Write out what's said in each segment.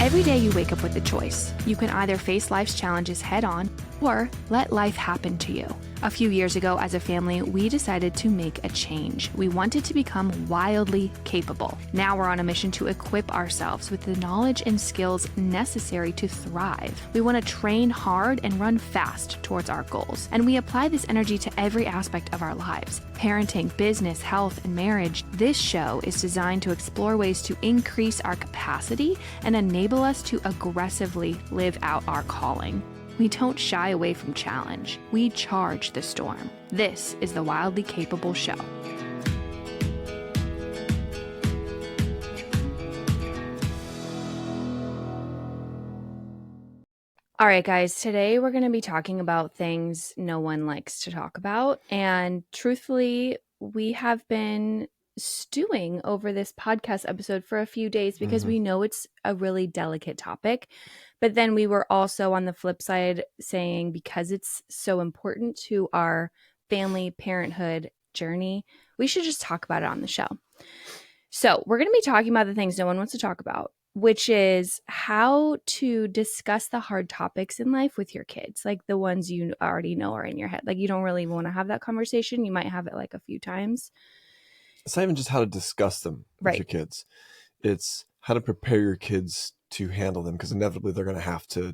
Every day you wake up with a choice. You can either face life's challenges head on or let life happen to you. A few years ago, as a family, we decided to make a change. We wanted to become wildly capable. Now we're on a mission to equip ourselves with the knowledge and skills necessary to thrive. We want to train hard and run fast towards our goals. And we apply this energy to every aspect of our lives. Parenting, business, health, and marriage. This show is designed to explore ways to increase our capacity and enable us to aggressively live out our calling. We don't shy away from challenge. We charge the storm. This is the Wildly Capable Show. All right, guys, today we're going to be talking about things no one likes to talk about. And truthfully, we have been stewing over this podcast episode for a few days because we know it's a really delicate topic. But then we were also on the flip side saying because it's so important to our family parenthood journey, we should just talk about it on the show. So we're going to be talking about the things no one wants to talk about, which is how to discuss the hard topics in life with your kids, like the ones you already know are in your head. Like you don't really want to have that conversation. You might have it like a few times. It's not even just how to discuss them with your kids. It's how to prepare your kids to handle them, because inevitably they're going to have to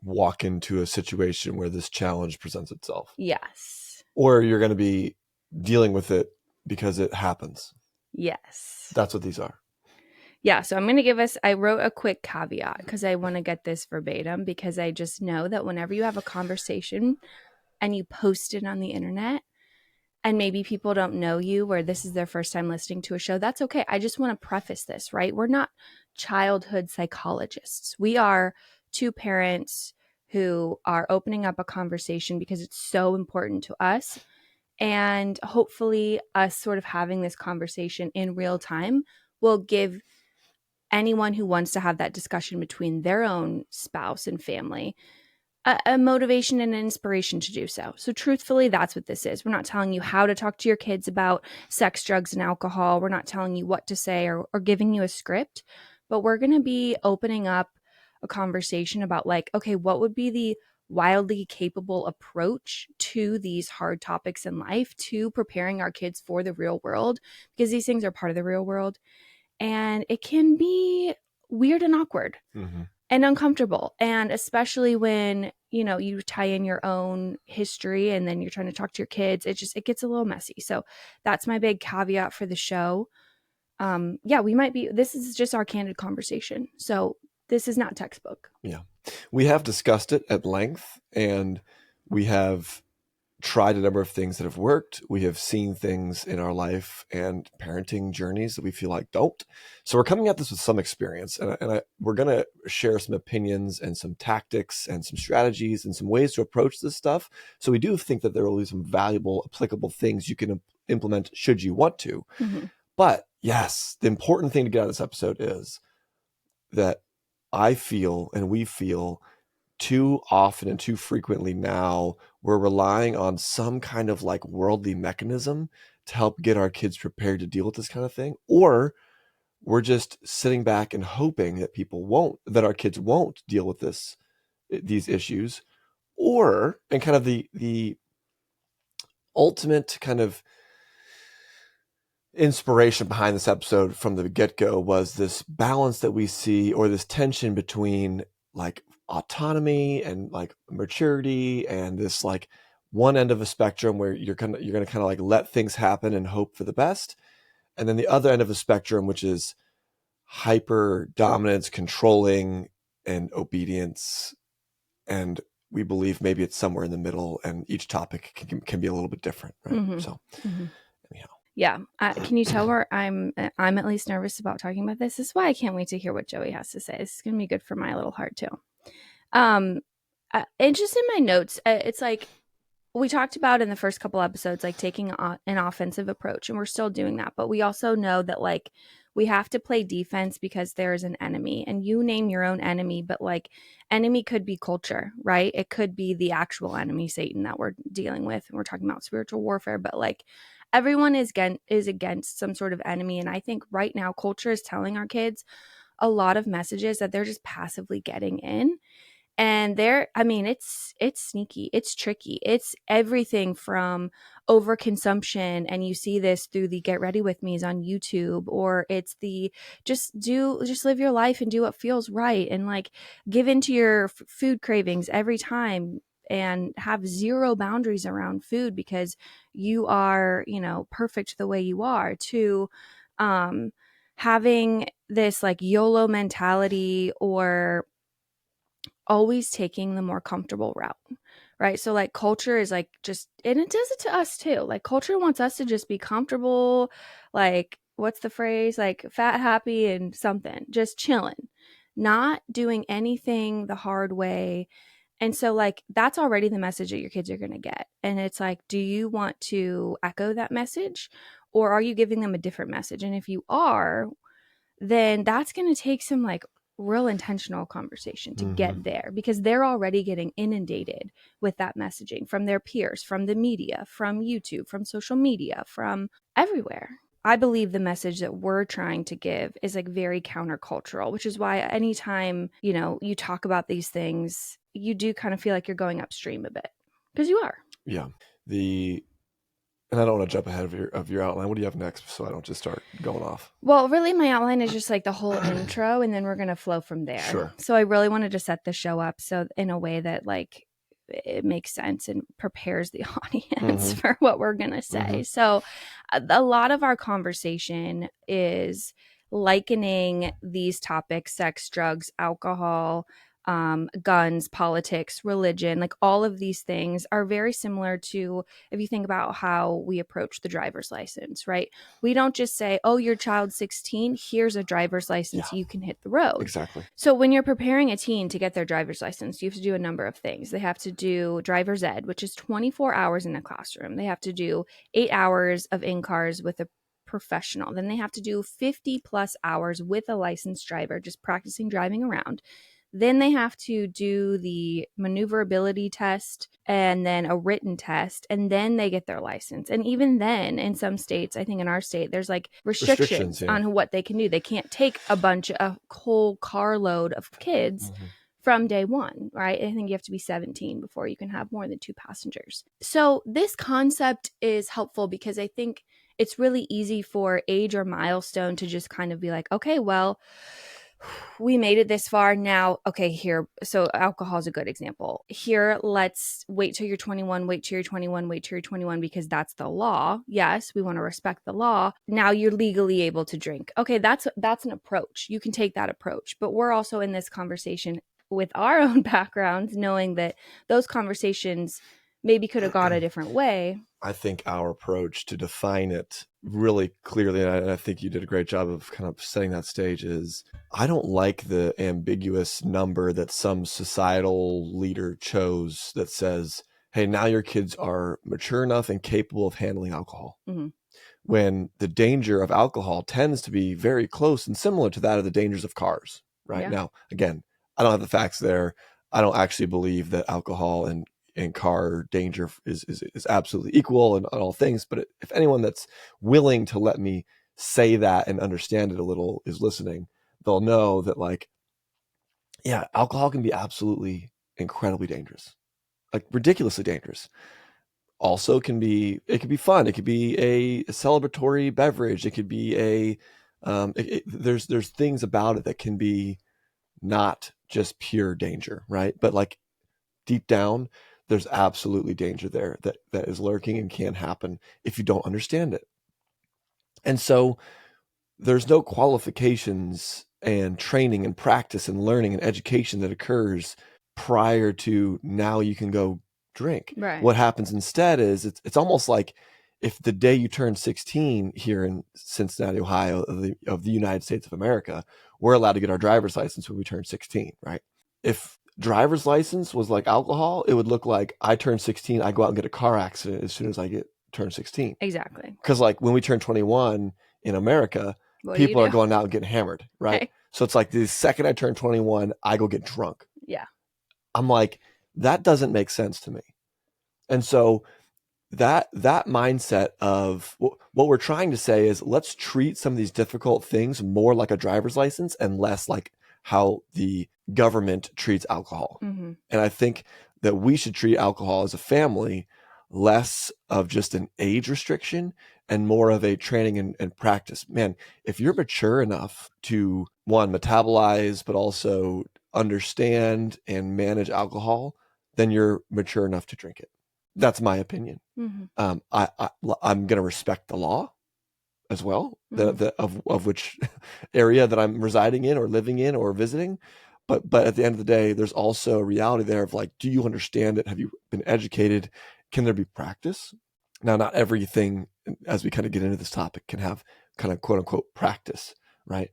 walk into a situation where this challenge presents itself. Yes. Or you're going to be dealing with it because it happens. Yes. That's what these are. Yeah. So I'm going to I wrote a quick caveat because I want to get this verbatim, because I just know that whenever you have a conversation and you post it on the internet, and maybe people don't know you or this is their first time listening to a show, that's okay. I just want to preface this, right? We're not childhood psychologists. We are two parents who are opening up a conversation because it's so important to us. And hopefully us sort of having this conversation in real time will give anyone who wants to have that discussion between their own spouse and family a motivation and an inspiration to do so. So truthfully, that's what this is. We're not telling you how to talk to your kids about sex, drugs, and alcohol. We're not telling you what to say or giving you a script, but we're going to be opening up a conversation about like, okay, what would be the wildly capable approach to these hard topics in life, to preparing our kids for the real world, because these things are part of the real world. And it can be weird and awkward. And uncomfortable. And especially when, you tie in your own history and then you're trying to talk to your kids, it gets a little messy. So that's my big caveat for the show. This is just our candid conversation. So this is not textbook. Yeah. We have discussed it at length, and we have tried a number of things that have worked. We have seen things in our life and parenting journeys that we feel like don't. So we're coming at this with some experience, and we're going to share some opinions and some tactics and some strategies and some ways to approach this stuff. So we do think that there will be some valuable, applicable things you can implement should you want to. But yes, the important thing to get out of this episode is that I feel, and we feel, too often and too frequently now, we're relying on some kind of like worldly mechanism to help get our kids prepared to deal with this kind of thing. Or we're just sitting back and hoping that our kids won't deal with these issues. And kind of the ultimate kind of inspiration behind this episode from the get-go was this balance that we see, or this tension between like autonomy and like maturity, and this like one end of a spectrum where you're going to kind of like let things happen and hope for the best, and then the other end of a spectrum, which is hyper dominance, controlling, and obedience. And we believe maybe it's somewhere in the middle, and each topic can be a little bit different, right? So anyhow. Yeah. Can you tell where I'm at least nervous about talking about this? This is why I can't wait to hear what Joey has to say. This is going to be good for my little heart too. And just in my notes, it's like we talked about in the first couple episodes, like taking an offensive approach, and we're still doing that. But we also know that like we have to play defense because there's an enemy, and you name your own enemy, but like enemy could be culture, right? It could be the actual enemy, Satan, that we're dealing with. And we're talking about spiritual warfare, but like everyone is against some sort of enemy. And I think right now culture is telling our kids, a lot of messages that they're just passively getting in. And it's sneaky, it's tricky, it's everything from overconsumption, and you see this through the get ready with me's on YouTube, or it's the just live your life and do what feels right, and like give into your food cravings every time, and have zero boundaries around food because you are, perfect the way you are, to having this like YOLO mentality, or always taking the more comfortable route, right? So like culture is like just, and it does it to us too. Like culture wants us to just be comfortable, like what's the phrase? Like fat, happy, and something, just chilling, not doing anything the hard way. And so like that's already the message that your kids are going to get. And it's like, do you want to echo that message, or are you giving them a different message? And if you are, then that's going to take some like real intentional conversation to get there, because they're already getting inundated with that messaging from their peers, from the media, from YouTube, from social media, from everywhere. I believe the message that we're trying to give is like very countercultural, which is why anytime, you talk about these things, you do kind of feel like you're going upstream a bit, because you are. Yeah. And I don't want to jump ahead of your outline. What do you have next, so I don't just start going off? Well, really, my outline is just like the whole intro, and then we're going to flow from there. Sure. So I really wanted to set the show up so in a way that like it makes sense and prepares the audience for what we're going to say. So a lot of our conversation is likening these topics: sex, drugs, alcohol, guns, politics, religion, like all of these things are very similar to, if you think about how we approach the driver's license, right? We don't just say, oh, your child's 16, here's a driver's license, you can hit the road. Exactly. So when you're preparing a teen to get their driver's license, you have to do a number of things. They have to do driver's ed, which is 24 hours in a classroom. They have to do 8 hours of in-cars with a professional. Then they have to do 50 plus hours with a licensed driver, just practicing driving around. Then they have to do the maneuverability test and then a written test, and then they get their license. And even then, in some states, I think in our state, there's like restrictions on what they can do. They can't take a whole carload of kids from day one, right? I think you have to be 17 before you can have more than 2 passengers. So this concept is helpful because I think it's really easy for age or milestone to just kind of be like, okay, well, we made it this far now. Okay, here. So alcohol is a good example. Here, let's wait till you're 21, wait till you're 21, wait till you're 21, because that's the law. Yes, we want to respect the law. Now you're legally able to drink. Okay, that's an approach. You can take that approach. But we're also in this conversation with our own backgrounds, knowing that those conversations maybe could have gone a different way. I think our approach to define it really clearly, and I think you did a great job of kind of setting that stage, is I don't like the ambiguous number that some societal leader chose that says, hey, now your kids are mature enough and capable of handling alcohol. When the danger of alcohol tends to be very close and similar to that of the dangers of cars, right? Yeah. Now, again, I don't have the facts there. I don't actually believe that alcohol and car danger is absolutely equal in all things. But if anyone that's willing to let me say that and understand it a little is listening, they'll know that, like, yeah, alcohol can be absolutely incredibly dangerous, like ridiculously dangerous. Also it can be fun. It could be a celebratory beverage. It could be there's things about it that can be not just pure danger, right? But like deep down, there's absolutely danger there that is lurking and can happen if you don't understand it. And so there's no qualifications and training and practice and learning and education that occurs prior to now you can go drink. Right. What happens instead is it's almost like if the day you turn 16 here in Cincinnati, Ohio, of the United States of America, we're allowed to get our driver's license when we turn 16, right? If driver's license was like alcohol, it would look like I turn 16, I go out and get a car accident as soon as I turn 16. Exactly. Because like when we turn 21 in America, people are going out and getting hammered, right? Okay. So it's like the second I turn 21, I go get drunk. Yeah. I'm like, that doesn't make sense to me. And so that mindset of what we're trying to say is, let's treat some of these difficult things more like a driver's license and less like how the government treats alcohol. Mm-hmm. And I think that we should treat alcohol as a family less of just an age restriction and more of a training and practice. Man, if you're mature enough to, one, metabolize, but also understand and manage alcohol, then you're mature enough to drink it. That's my opinion. Mm-hmm. I'm going to respect the law as well, Mm-hmm. of which area that I'm residing in or living in or visiting. But at the end of the day, there's also a reality there of like, do you understand it? Have you been educated? Can there be practice? Now, not everything, as we kind of get into this topic, can have kind of quote unquote practice, right?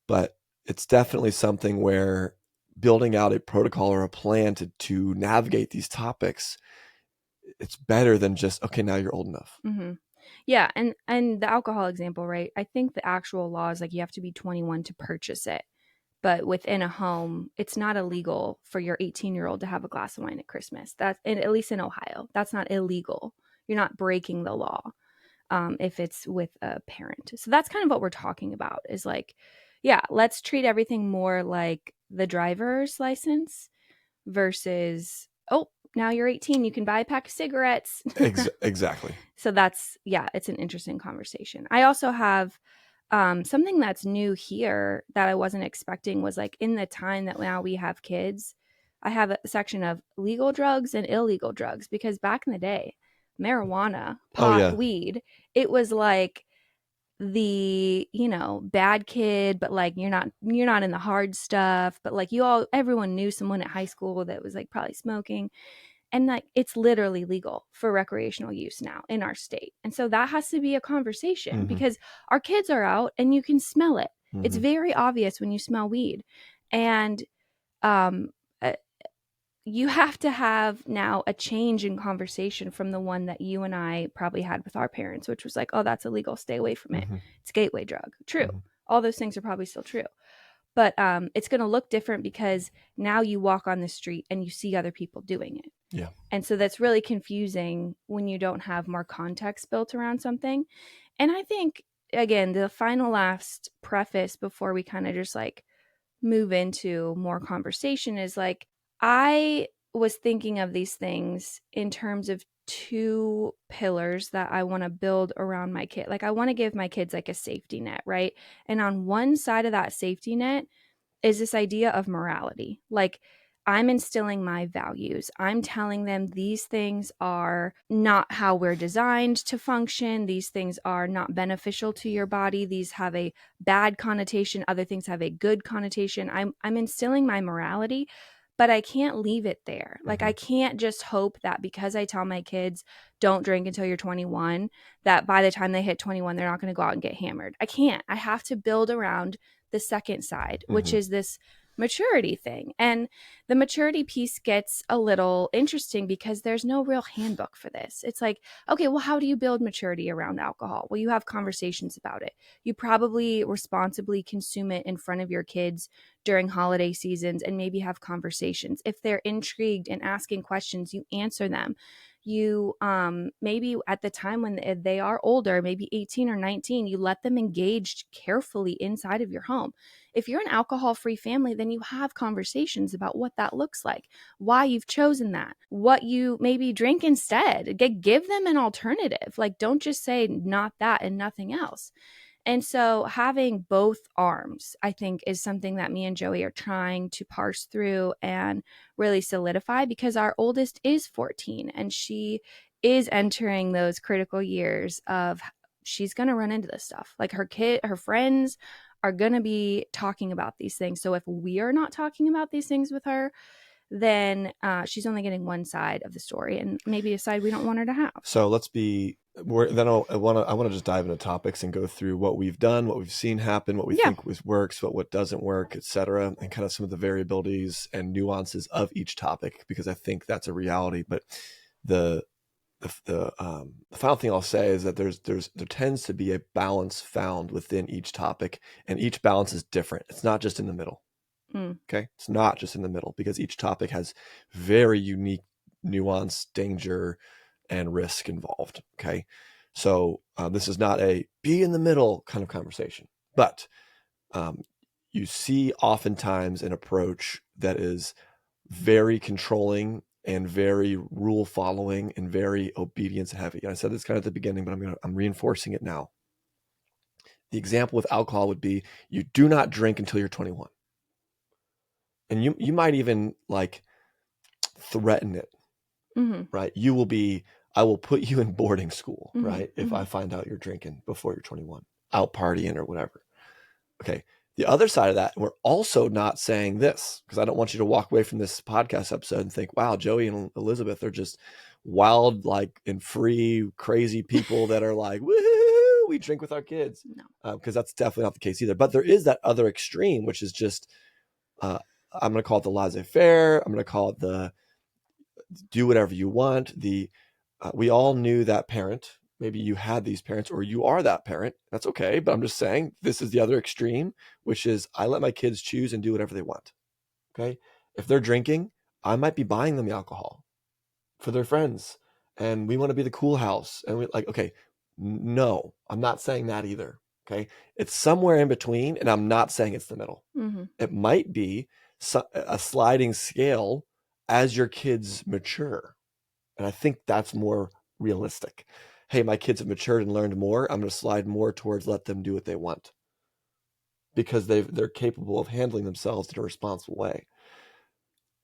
But it's definitely something where building out a protocol or a plan to navigate these topics, it's better than just, okay, now you're old enough. Mm-hmm. Yeah, and the alcohol example, right? I think the actual law is like you have to be 21 to purchase it. But within a home, it's not illegal for your 18-year-old to have a glass of wine at Christmas. That's at least in Ohio. That's not illegal. You're not breaking the law if it's with a parent. So that's kind of what we're talking about is like, yeah, let's treat everything more like the driver's license versus, oh, now you're 18, you can buy a pack of cigarettes. Exactly. So that's, yeah, it's an interesting conversation. I also have something that's new here that I wasn't expecting was like in the time that now we have kids, I have a section of legal drugs and illegal drugs because back in the day, marijuana, Oh pot, yeah. weed, it was like the, bad kid, but like you're not in the hard stuff, but like everyone knew someone at high school that was like probably smoking. And like it's literally legal for recreational use now in our state. And so that has to be a conversation Mm-hmm. because our kids are out and you can smell it. It's Mm-hmm. very obvious when you smell weed. And um uh, you have to have now a change in conversation from the one that you and I probably had with our parents, which was like, oh, that's illegal, stay away from it. Mm-hmm. It's a gateway drug. True. Mm-hmm. All those things are probably still true. But it's going to look different because now you walk on the street and you see other people doing it. Yeah. And so that's really confusing when you don't have more context built around something. And I think, again, the final last preface before we kind of just like move into more conversation is like, I was thinking of these things in terms of two pillars that I want to build around my kid. Like, I want to give my kids like a safety net, right? And on one side of that safety net is this idea of morality. Like, I'm instilling my values. I'm telling them these things are not how we're designed to function. These things are not beneficial to your body. These have a bad connotation. Other things have a good connotation. I'm instilling my morality, but I can't leave it there. Like, Mm-hmm. I can't just hope that because I tell my kids don't drink until you're 21, that by the time they hit 21, they're not going to go out and get hammered. I can't. I have to build around the second side, which Mm-hmm. is this maturity thing. And the maturity piece gets a little interesting because there's no real handbook for this. It's like, okay, well, how do you build maturity around alcohol? Well, you have conversations about it. You probably responsibly consume it in front of your kids during holiday seasons and maybe have conversations. If they're intrigued and asking questions, you answer them. You maybe at the time when they are older, maybe 18 or 19, you let them engaged carefully inside of your home. If you're an alcohol-free family, then you have conversations about what that looks like, why you've chosen that, what you maybe drink instead. Give them an alternative. Like, don't just say not that and nothing else. And so having both arms, I think, is something that me and Joey are trying to parse through and really solidify because our oldest is 14 and she is entering those critical years of she's going to run into this stuff. Like her friends are going to be talking about these things. So if we are not talking about these things with her, then she's only getting one side of the story and maybe a side we don't want her to have. So let's be. Then I want to just dive into topics and go through what we've done, what we've seen happen, what we think works, what doesn't work, etc., and kind of some of the variabilities and nuances of each topic because I think that's a reality. But the final thing I'll say is that there tends to be a balance found within each topic, and each balance is different. It's not just in the middle. Okay, it's not just in the middle because each topic has very unique nuance, danger, and risk involved. Okay. So this is not a be in the middle kind of conversation, but you see oftentimes an approach that is very controlling and very rule following and very obedience heavy. And I said this kind of at the beginning, but I'm reinforcing it now. The example with alcohol would be you do not drink until you're 21. And you might even like threaten it, right? I will put you in boarding school, right? If I find out you're drinking before you're 21, out partying or whatever. Okay. The other side of that, we're also not saying this because I don't want you to walk away from this podcast episode and think, wow, Joey and Elizabeth are just wild, like, and free, crazy people that are like, woohoo, we drink with our kids. No. Because that's definitely not the case either. But there is that other extreme, which is just, I'm going to call it the laissez-faire. I'm going to call it the do whatever you want. We all knew that parent. Maybe you had these parents or you are that parent. That's okay. But I'm just saying this is the other extreme, which is I let my kids choose and do whatever they want. Okay. If they're drinking, I might be buying them the alcohol for their friends. And we want to be the cool house. And we like, okay, no, I'm not saying that either. Okay. It's somewhere in between. And I'm not saying it's the middle. It might be a sliding scale as your kids mature. And I think that's more realistic. Hey, my kids have matured and learned more. I'm going to slide more towards let them do what they want because they're capable of handling themselves in a responsible way.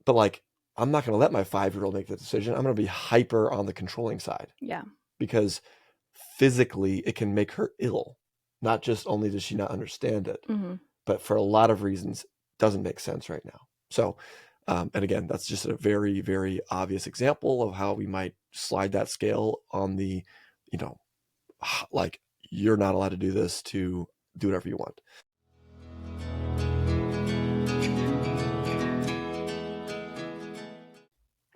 But like, I'm not going to let my 5-year-old make that decision. I'm going to be hyper on the controlling side. Yeah. Because physically it can make her ill. Not just only does she not understand it, but for a lot of reasons, doesn't make sense right now. So, and again, that's just a very, very obvious example of how we might slide that scale on the, like you're not allowed to do this to do whatever you want.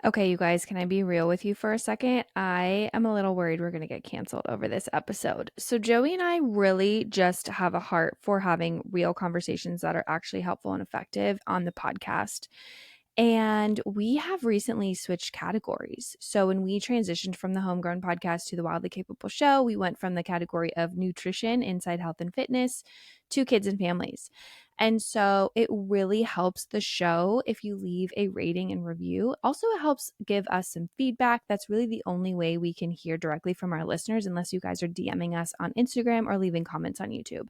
Okay, you guys, can I be real with you for a second? I am a little worried we're going to get canceled over this episode. So Joey and I really just have a heart for having real conversations that are actually helpful and effective on the podcast. And we have recently switched categories. So when we transitioned from the Homegrown podcast to the Wildly Capable show, we went from the category of nutrition inside health and fitness to kids and families. And so it really helps the show if you leave a rating and review. Also, it helps give us some feedback. That's really the only way we can hear directly from our listeners, unless you guys are DMing us on Instagram or leaving comments on YouTube.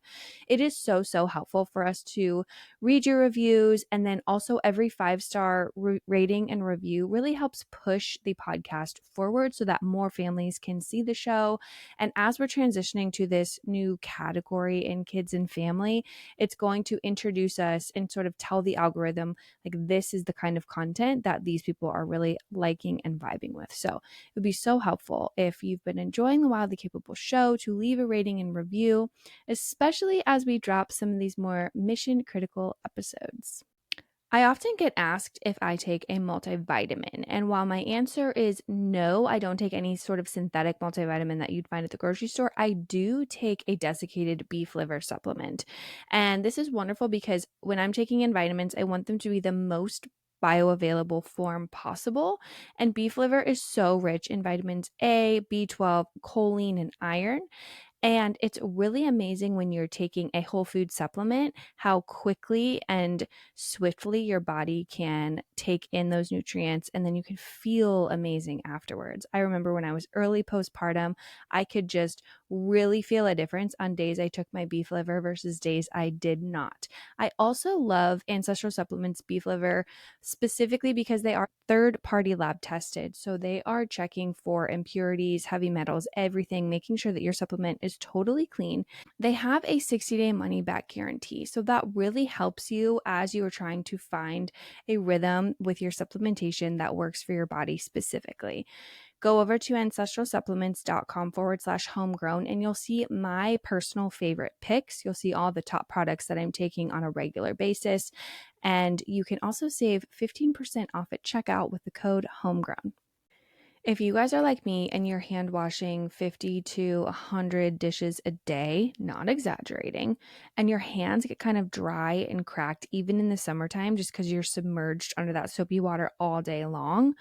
It is so, so helpful for us to read your reviews. And then also every 5-star rating and review really helps push the podcast forward so that more families can see the show. And as we're transitioning to this new category in kids and family, it's going to introduce us and sort of tell the algorithm, like, this is the kind of content that these people are really liking and vibing with. So it would be so helpful if you've been enjoying the Wildly Capable show to leave a rating and review, especially as we drop some of these more mission critical episodes. I often get asked if I take a multivitamin, and while my answer is no, I don't take any sort of synthetic multivitamin that you'd find at the grocery store, I do take a desiccated beef liver supplement. And this is wonderful because when I'm taking in vitamins, I want them to be the most bioavailable form possible. And beef liver is so rich in vitamins A, B12, choline, and iron. And it's really amazing when you're taking a whole food supplement, how quickly and swiftly your body can take in those nutrients, and then you can feel amazing afterwards. I remember when I was early postpartum, I could just really feel a difference on days I took my beef liver versus days I did not. I also love Ancestral Supplements Beef Liver specifically because they are third-party lab tested. So they are checking for impurities, heavy metals, everything, making sure that your supplement is totally clean. They have a 60-day money-back guarantee. So that really helps you as you are trying to find a rhythm with your supplementation that works for your body specifically. Go over to ancestralsupplements.com/homegrown and you'll see my personal favorite picks. You'll see all the top products that I'm taking on a regular basis. And you can also save 15% off at checkout with the code Homegrown. If you guys are like me and you're hand washing 50 to 100 dishes a day, not exaggerating, and your hands get kind of dry and cracked even in the summertime just because you're submerged under that soapy water all day long,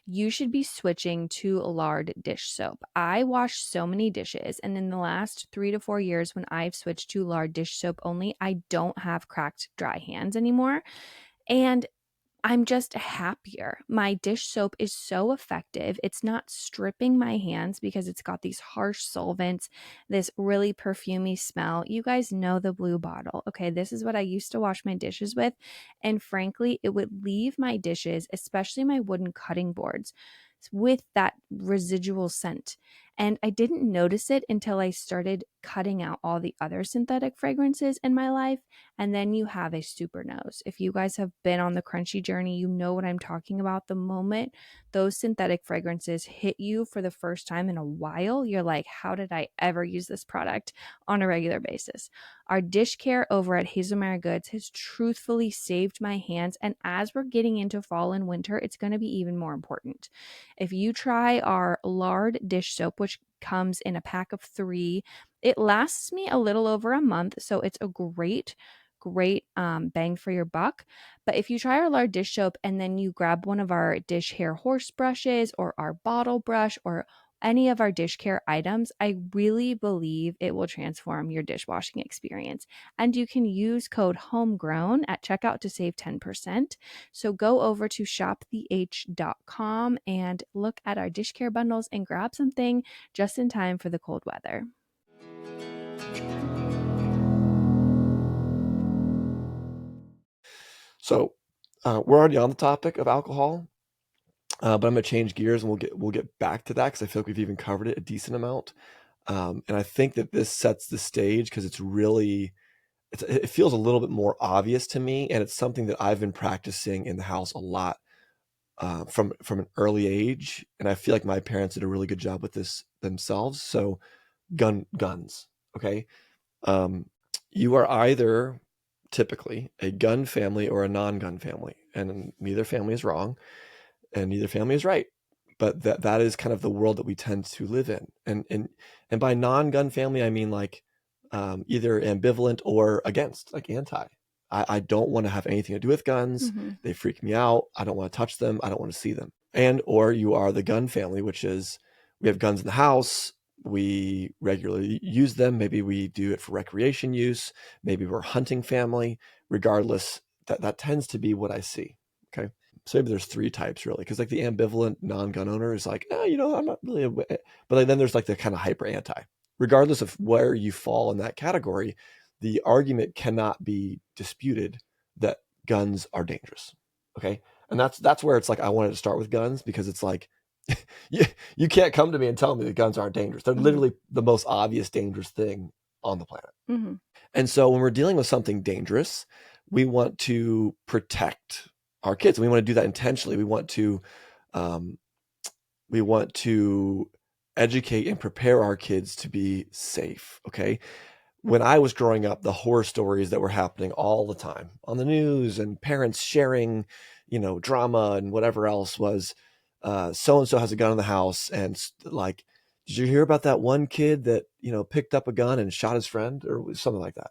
you should be switching to lard dish soap. I wash so many dishes, and in the last 3 to 4 years, when I've switched to lard dish soap only, I don't have cracked, dry hands anymore. And I'm just happier. My dish soap is so effective. It's not stripping my hands because it's got these harsh solvents, this really perfumey smell. You guys know the blue bottle. Okay, this is what I used to wash my dishes with. And frankly, it would leave my dishes, especially my wooden cutting boards, with that residual scent. And I didn't notice it until I started cutting out all the other synthetic fragrances in my life. And then you have a super nose. If you guys have been on the crunchy journey, you know what I'm talking about. The moment those synthetic fragrances hit you for the first time in a while, you're like, how did I ever use this product on a regular basis? Our dish care over at Haselmayer Goods has truthfully saved my hands. And as we're getting into fall and winter, it's going to be even more important. If you try our lard dish soap, which comes in a pack of 3, it lasts me a little over a month. So it's a great bang for your buck. But if you try our lard dish soap and then you grab one of our dish hair horse brushes or our bottle brush or any of our dish care items, I really believe it will transform your dishwashing experience. And you can use code Homegrown at checkout to save 10%. So go over to shoptheh.com and look at our dish care bundles and grab something just in time for the cold weather. So we're already on the topic of alcohol, but I'm going to change gears and we'll get back to that because I feel like we've even covered it a decent amount. And I think that this sets the stage because it feels a little bit more obvious to me, and it's something that I've been practicing in the house a lot from an early age, and I feel like my parents did a really good job with this themselves. So guns, okay? You are either typically a gun family or a non-gun family, and neither family is wrong and neither family is right, but that is kind of the world that we tend to live in. And by non-gun family I mean like either ambivalent or against, like anti. I don't want to have anything to do with guns. Mm-hmm. They freak me out. I don't want to touch them. I don't want to see them. And or you are the gun family, which is we have guns in the house. We regularly use them. Maybe we do it for recreation use. Maybe we're a hunting family. Regardless, that tends to be what I see. Okay. So maybe there's 3 types really, because like the ambivalent non-gun owner is like, I'm not really, but then there's like the kind of hyper anti. Regardless of where you fall in that category, the argument cannot be disputed that guns are dangerous. Okay, and that's where it's like I wanted to start with guns because it's like you can't come to me and tell me that guns aren't dangerous. They're literally the most obvious dangerous thing on the planet. Mm-hmm. And so when we're dealing with something dangerous, we want to protect our kids. We want to do that intentionally. Um, we want to educate and prepare our kids to be safe. Okay. When I was growing up, the horror stories that were happening all the time on the news and parents sharing, drama and whatever else was, so-and-so has a gun in the house. And like, did you hear about that one kid that, picked up a gun and shot his friend or something like that?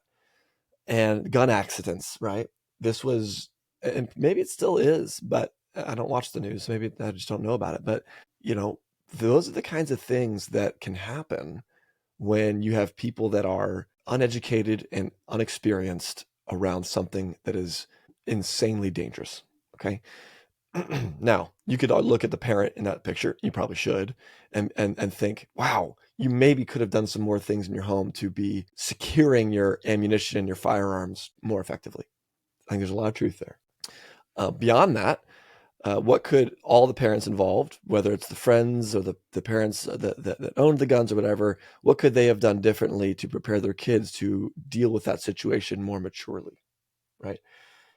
And gun accidents, right? This was, and maybe it still is, but I don't watch the news. Maybe I just don't know about it. But, those are the kinds of things that can happen when you have people that are uneducated and unexperienced around something that is insanely dangerous. Okay. Now, you could look at the parent in that picture, you probably should, and think, wow, you maybe could have done some more things in your home to be securing your ammunition and your firearms more effectively. I think there's a lot of truth there. Beyond that, what could all the parents involved, whether it's the friends or the parents that owned the guns or whatever, what could they have done differently to prepare their kids to deal with that situation more maturely, right?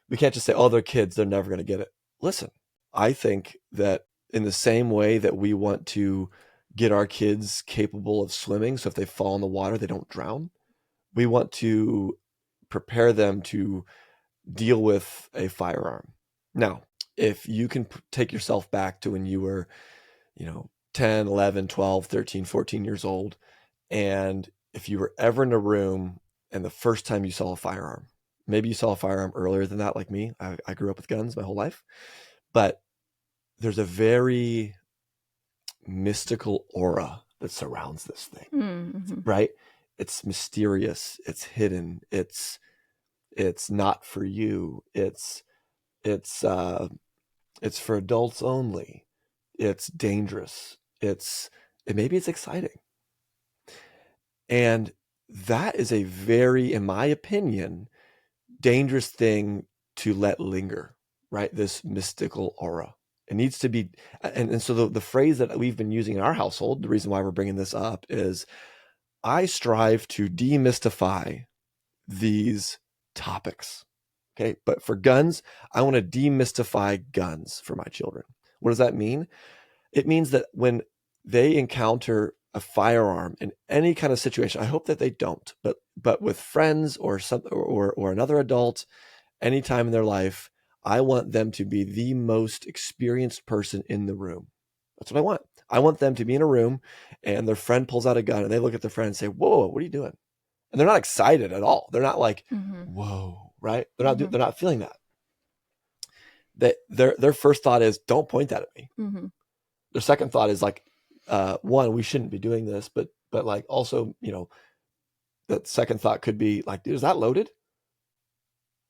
We can't just say, oh, they're kids, they're never going to get it. Listen, I think that in the same way that we want to get our kids capable of swimming, so if they fall in the water, they don't drown, we want to prepare them to deal with a firearm. Now, if you can take yourself back to when you were, 10, 11, 12, 13, 14 years old. And if you were ever in a room and the first time you saw a firearm, maybe you saw a firearm earlier than that, like me. I grew up with guns my whole life, but there's a very mystical aura that surrounds this thing, Mm-hmm. right? It's mysterious. It's hidden. It's not for you. It's for adults only. It's dangerous. Maybe it's exciting. And that is a very, in my opinion, dangerous thing to let linger, right? This mystical aura. It needs to be, and so the phrase that we've been using in our household, the reason why we're bringing this up is I strive to demystify these topics. Okay. But for guns, I want to demystify guns for my children. What does that mean? It means that when they encounter a firearm in any kind of situation, I hope that they don't, but with friends or another adult, anytime in their life, I want them to be the most experienced person in the room. That's what I want. I want them to be in a room and their friend pulls out a gun and they look at their friend and say, "Whoa, what are you doing?" And they're not excited at all. They're not like, Mm-hmm. "Whoa," right? Mm-hmm. They're not feeling that. Their first thought is, "Don't point that at me." Mm-hmm. Their second thought is like, one, we shouldn't be doing this, but like also, that second thought could be like, "Is that loaded?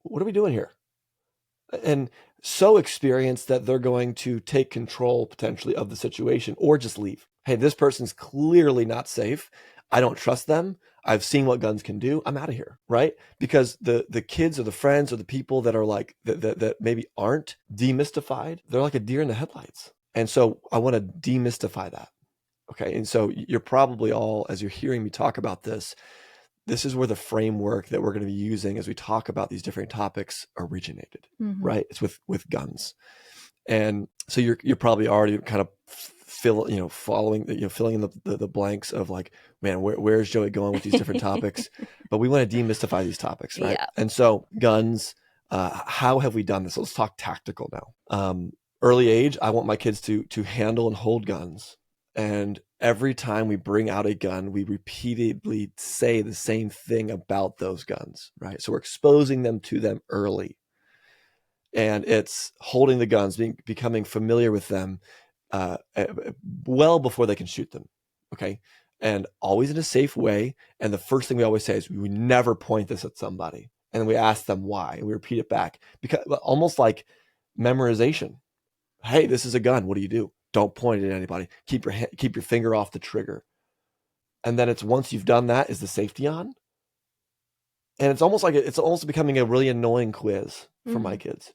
What are we doing here?" And so experienced that they're going to take control potentially of the situation or just leave. Hey, this person's clearly not safe. I don't trust them. I've seen what guns can do. I'm out of here, right? Because the kids or the friends or the people that are like that maybe aren't demystified, they're like a deer in the headlights. And so I want to demystify that. Okay. And so you're probably all, as you're hearing me talk about this is where the framework that we're going to be using as we talk about these different topics originated, Mm-hmm. right? It's with guns. And so you're probably already kind of following, filling in the blanks of like, man, where's Joey going with these different topics? But we want to demystify these topics, right? Yeah. And so guns, how have we done this? Let's talk tactical now. Early age, I want my kids to handle and hold guns. And every time we bring out a gun, we repeatedly say the same thing about those guns, right? So we're exposing them to them early. And it's holding the guns, becoming familiar with them well before they can shoot them, okay? And always in a safe way. And the first thing we always say is we would never point this at somebody. And we ask them why, and we repeat it back, because almost like memorization. Hey, this is a gun. What do you do? Don't point it at anybody. Keep your finger off the trigger. And then it's once you've done that, is the safety on? And it's almost becoming a really annoying quiz for my kids.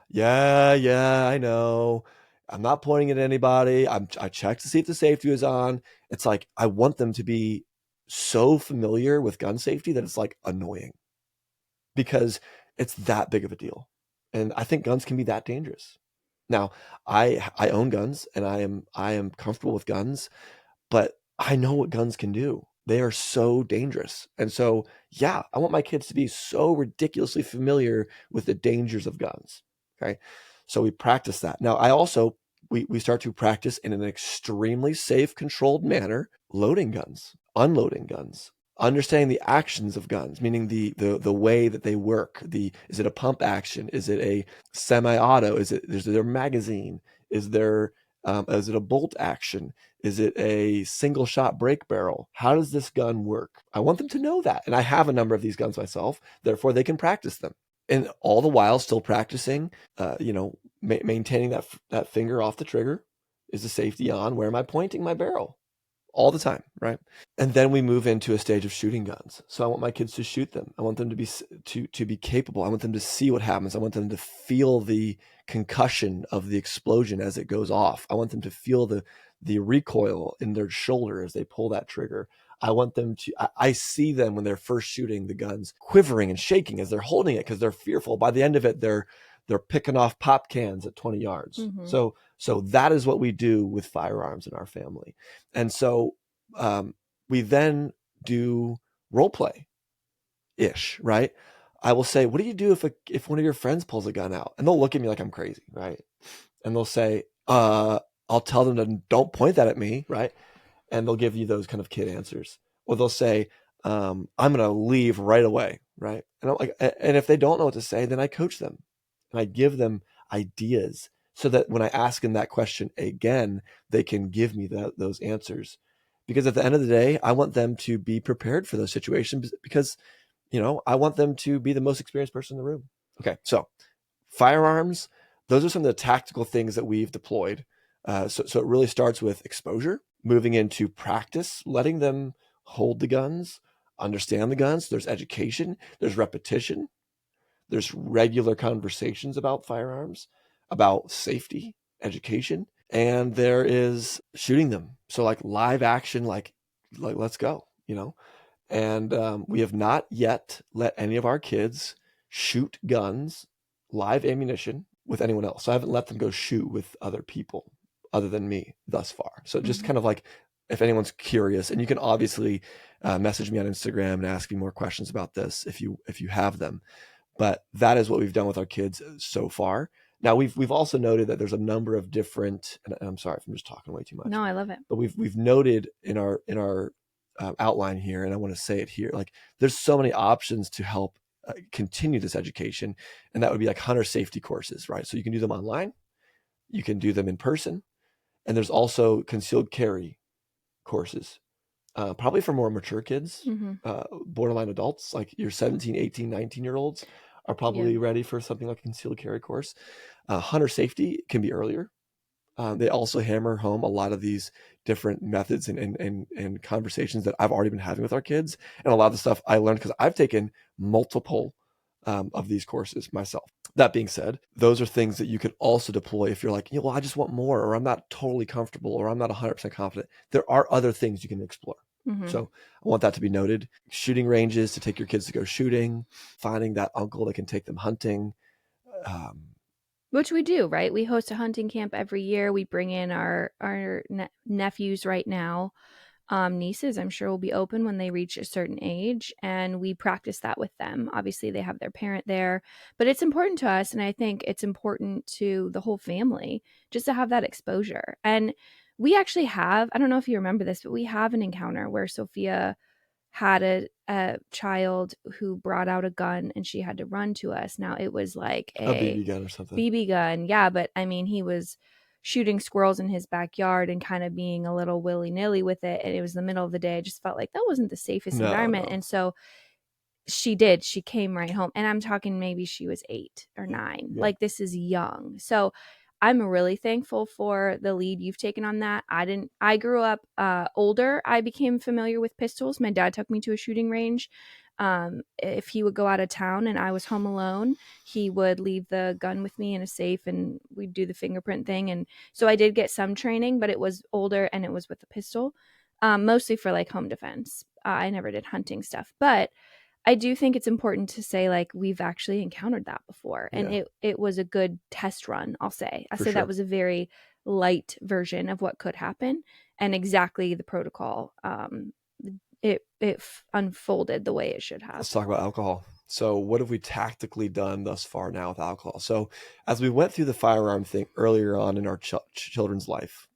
Yeah, I know. I'm not pointing it at anybody. I checked to see if the safety was on. It's like I want them to be so familiar with gun safety that it's like annoying because it's that big of a deal. And I think guns can be that dangerous. Now, I own guns and I am comfortable with guns, but I know what guns can do. They are so dangerous. And so, yeah, I want my kids to be so ridiculously familiar with the dangers of guns. Okay. So we practice that. Now, we start to practice in an extremely safe, controlled manner, loading guns, unloading guns, understanding the actions of guns, meaning the way that they work. Is it a pump action? Is it a semi-auto? Is there a magazine? Is it a bolt action? Is it a single shot break barrel? How does this gun work? I want them to know that. And I have a number of these guns myself, therefore they can practice them. And all the while still practicing, maintaining that finger off the trigger. Is the safety on? Where am I pointing my barrel? All the time, right? And then we move into a stage of shooting guns. So I want my kids to shoot them. I want them to be capable. I want them to see what happens. I want them to feel the concussion of the explosion as it goes off. I want them to feel the recoil in their shoulder as they pull that trigger. I want them to, I see them when they're first shooting the guns quivering and shaking as they're holding it because they're fearful. By the end of it, they're picking off pop cans at 20 yards. Mm-hmm. So that is what we do with firearms in our family. And so we then do role play ish, right? I will say, what do you do if one of your friends pulls a gun out? And they'll look at me like I'm crazy, right? And they'll say, I'll tell them to don't point that at me, right? And they'll give you those kind of kid answers. Or they'll say, I'm going to leave right away, right? And I'm like, and if they don't know what to say, then I coach them and I give them ideas so that when I ask them that question again, they can give me those answers. Because at the end of the day, I want them to be prepared for those situations because, I want them to be the most experienced person in the room. Okay, so firearms, those are some of the tactical things that we've deployed. So it really starts with exposure, moving into practice, letting them hold the guns, understand the guns. There's education, there's repetition, there's regular conversations about firearms, about safety, education, and there is shooting them. So like live action, like let's go, And we have not yet let any of our kids shoot guns, live ammunition with anyone else. So I haven't let them go shoot with other people other than me thus far. So just kind of like, if anyone's curious, and you can obviously message me on Instagram and ask me more questions about this if you have them. But that is what we've done with our kids so far. Now we've also noted that there's a number of different, and I'm sorry if I'm just talking way too much. No, I love it. But we've noted in our outline here, and I want to say it here, like there's so many options to help continue this education, and that would be like hunter safety courses, right? So you can do them online, you can do them in person, and there's also concealed carry courses, probably for more mature kids, borderline adults, like your 17, 18, 19-year-olds are probably ready for something like a concealed carry course. Hunter safety can be earlier. They also hammer home a lot of these different methods and conversations that I've already been having with our kids. And a lot of the stuff I learned because I've taken multiple of these courses myself. That being said, those are things that you could also deploy if you're like, well, I just want more, or I'm not totally comfortable, or I'm not 100% confident. There are other things you can explore. So I want that to be noted. Shooting ranges to take your kids to go shooting, finding that uncle that can take them hunting. Which we do, right? We host a hunting camp every year. We bring in our nephews right now. Nieces, I'm sure, will be open when they reach a certain age, and we practice that with them. Obviously, they have their parent there, but it's important to us, and I think it's important to the whole family just to have that exposure. And we actually have, I don't know if you remember this, but we have an encounter where Sophia had a child who brought out a gun and she had to run to us. Now it was like A BB gun or something. BB gun. Yeah. But I mean, he was shooting squirrels in his backyard and kind of being a little willy-nilly with it. And it was the middle of the day. I just felt like that wasn't the safest environment. And so she came right home, and I'm talking maybe she was 8 or 9. Like, this is young. So I'm really thankful for the lead you've taken on that. I grew up older. I became familiar with pistols. My dad took me to a shooting range. If he would go out of town and I was home alone, he would leave the gun with me in a safe, and we'd do the fingerprint thing. And so I did get some training, but it was older and it was with a pistol, mostly for like home defense. I never did hunting stuff, but I do think it's important to say, like, we've actually encountered that before, and it was a good test run. I'll say that was a very light version of what could happen, and exactly the protocol. It unfolded the way it should have. Let's talk about alcohol. So what have we tactically done thus far now with alcohol? So as we went through the firearm thing earlier on in our children's life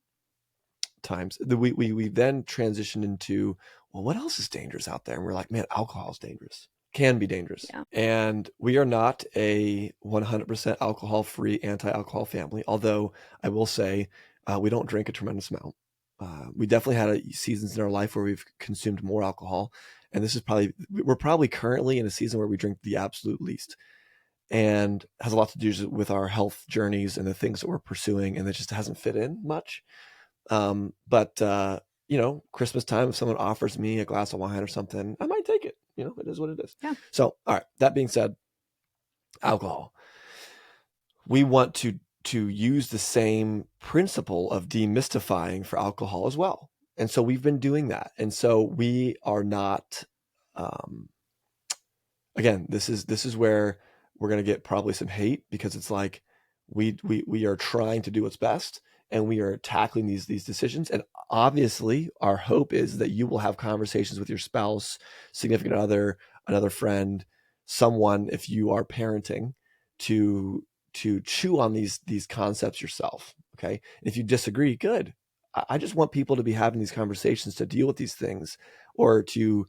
times, we then transitioned into, well, what else is dangerous out there? And we're like, man, alcohol is dangerous, can be dangerous. Yeah. And we are not a 100% alcohol-free, anti-alcohol family, although I will say we don't drink a tremendous amount. We definitely had seasons in our life where we've consumed more alcohol. And we're probably currently in a season where we drink the absolute least. And has a lot to do with our health journeys and the things that we're pursuing. And it just hasn't fit in much. But Christmas time, if someone offers me a glass of wine or something, I might take it. It is what it is. Yeah. So, all right. That being said, alcohol. We want to use the same principle of demystifying for alcohol as well. And so we've been doing that. And so we are not, again, this is where we're going to get probably some hate, because it's like we are trying to do what's best, and we are tackling these decisions. And obviously our hope is that you will have conversations with your spouse, significant other, another friend, someone, if you are parenting, to chew on these concepts yourself. Okay. If you disagree, good. I just want people to be having these conversations to deal with these things, or to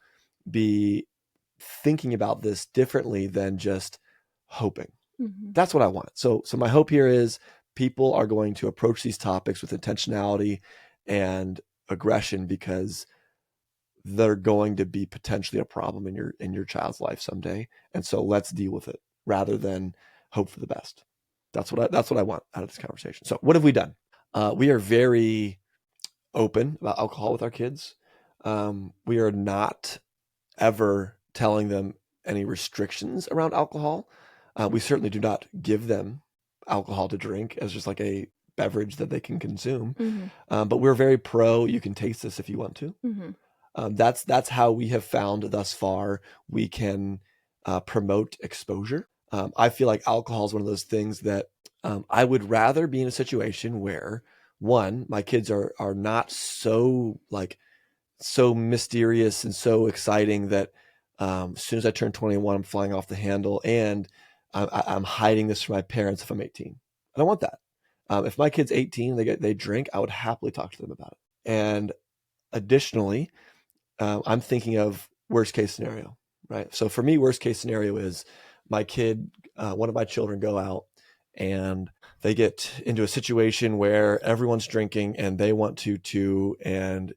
be thinking about this differently than just hoping. Mm-hmm. That's what I want. So my hope here is people are going to approach these topics with intentionality and aggression, because they're going to be potentially a problem in your child's life someday. And so let's deal with it rather than hope for the best. That's what I want out of this conversation. So what have we done? We are very open about alcohol with our kids. We are not ever telling them any restrictions around alcohol. We certainly do not give them alcohol to drink as just like a beverage that they can consume. Mm-hmm. But we're very pro, you can taste this if you want to. Mm-hmm. That's how we have found thus far we can promote exposure. I feel like alcohol is one of those things that I would rather be in a situation where, one, my kids are not so mysterious and so exciting that as soon as I turn 21, I'm flying off the handle, and I'm hiding this from my parents if I'm 18. I don't want that. If my kid's 18, they drink, I would happily talk to them about it. And additionally, I'm thinking of worst case scenario, right? So for me, worst case scenario is my kid, one of my children, go out and they get into a situation where everyone's drinking and they want to too, and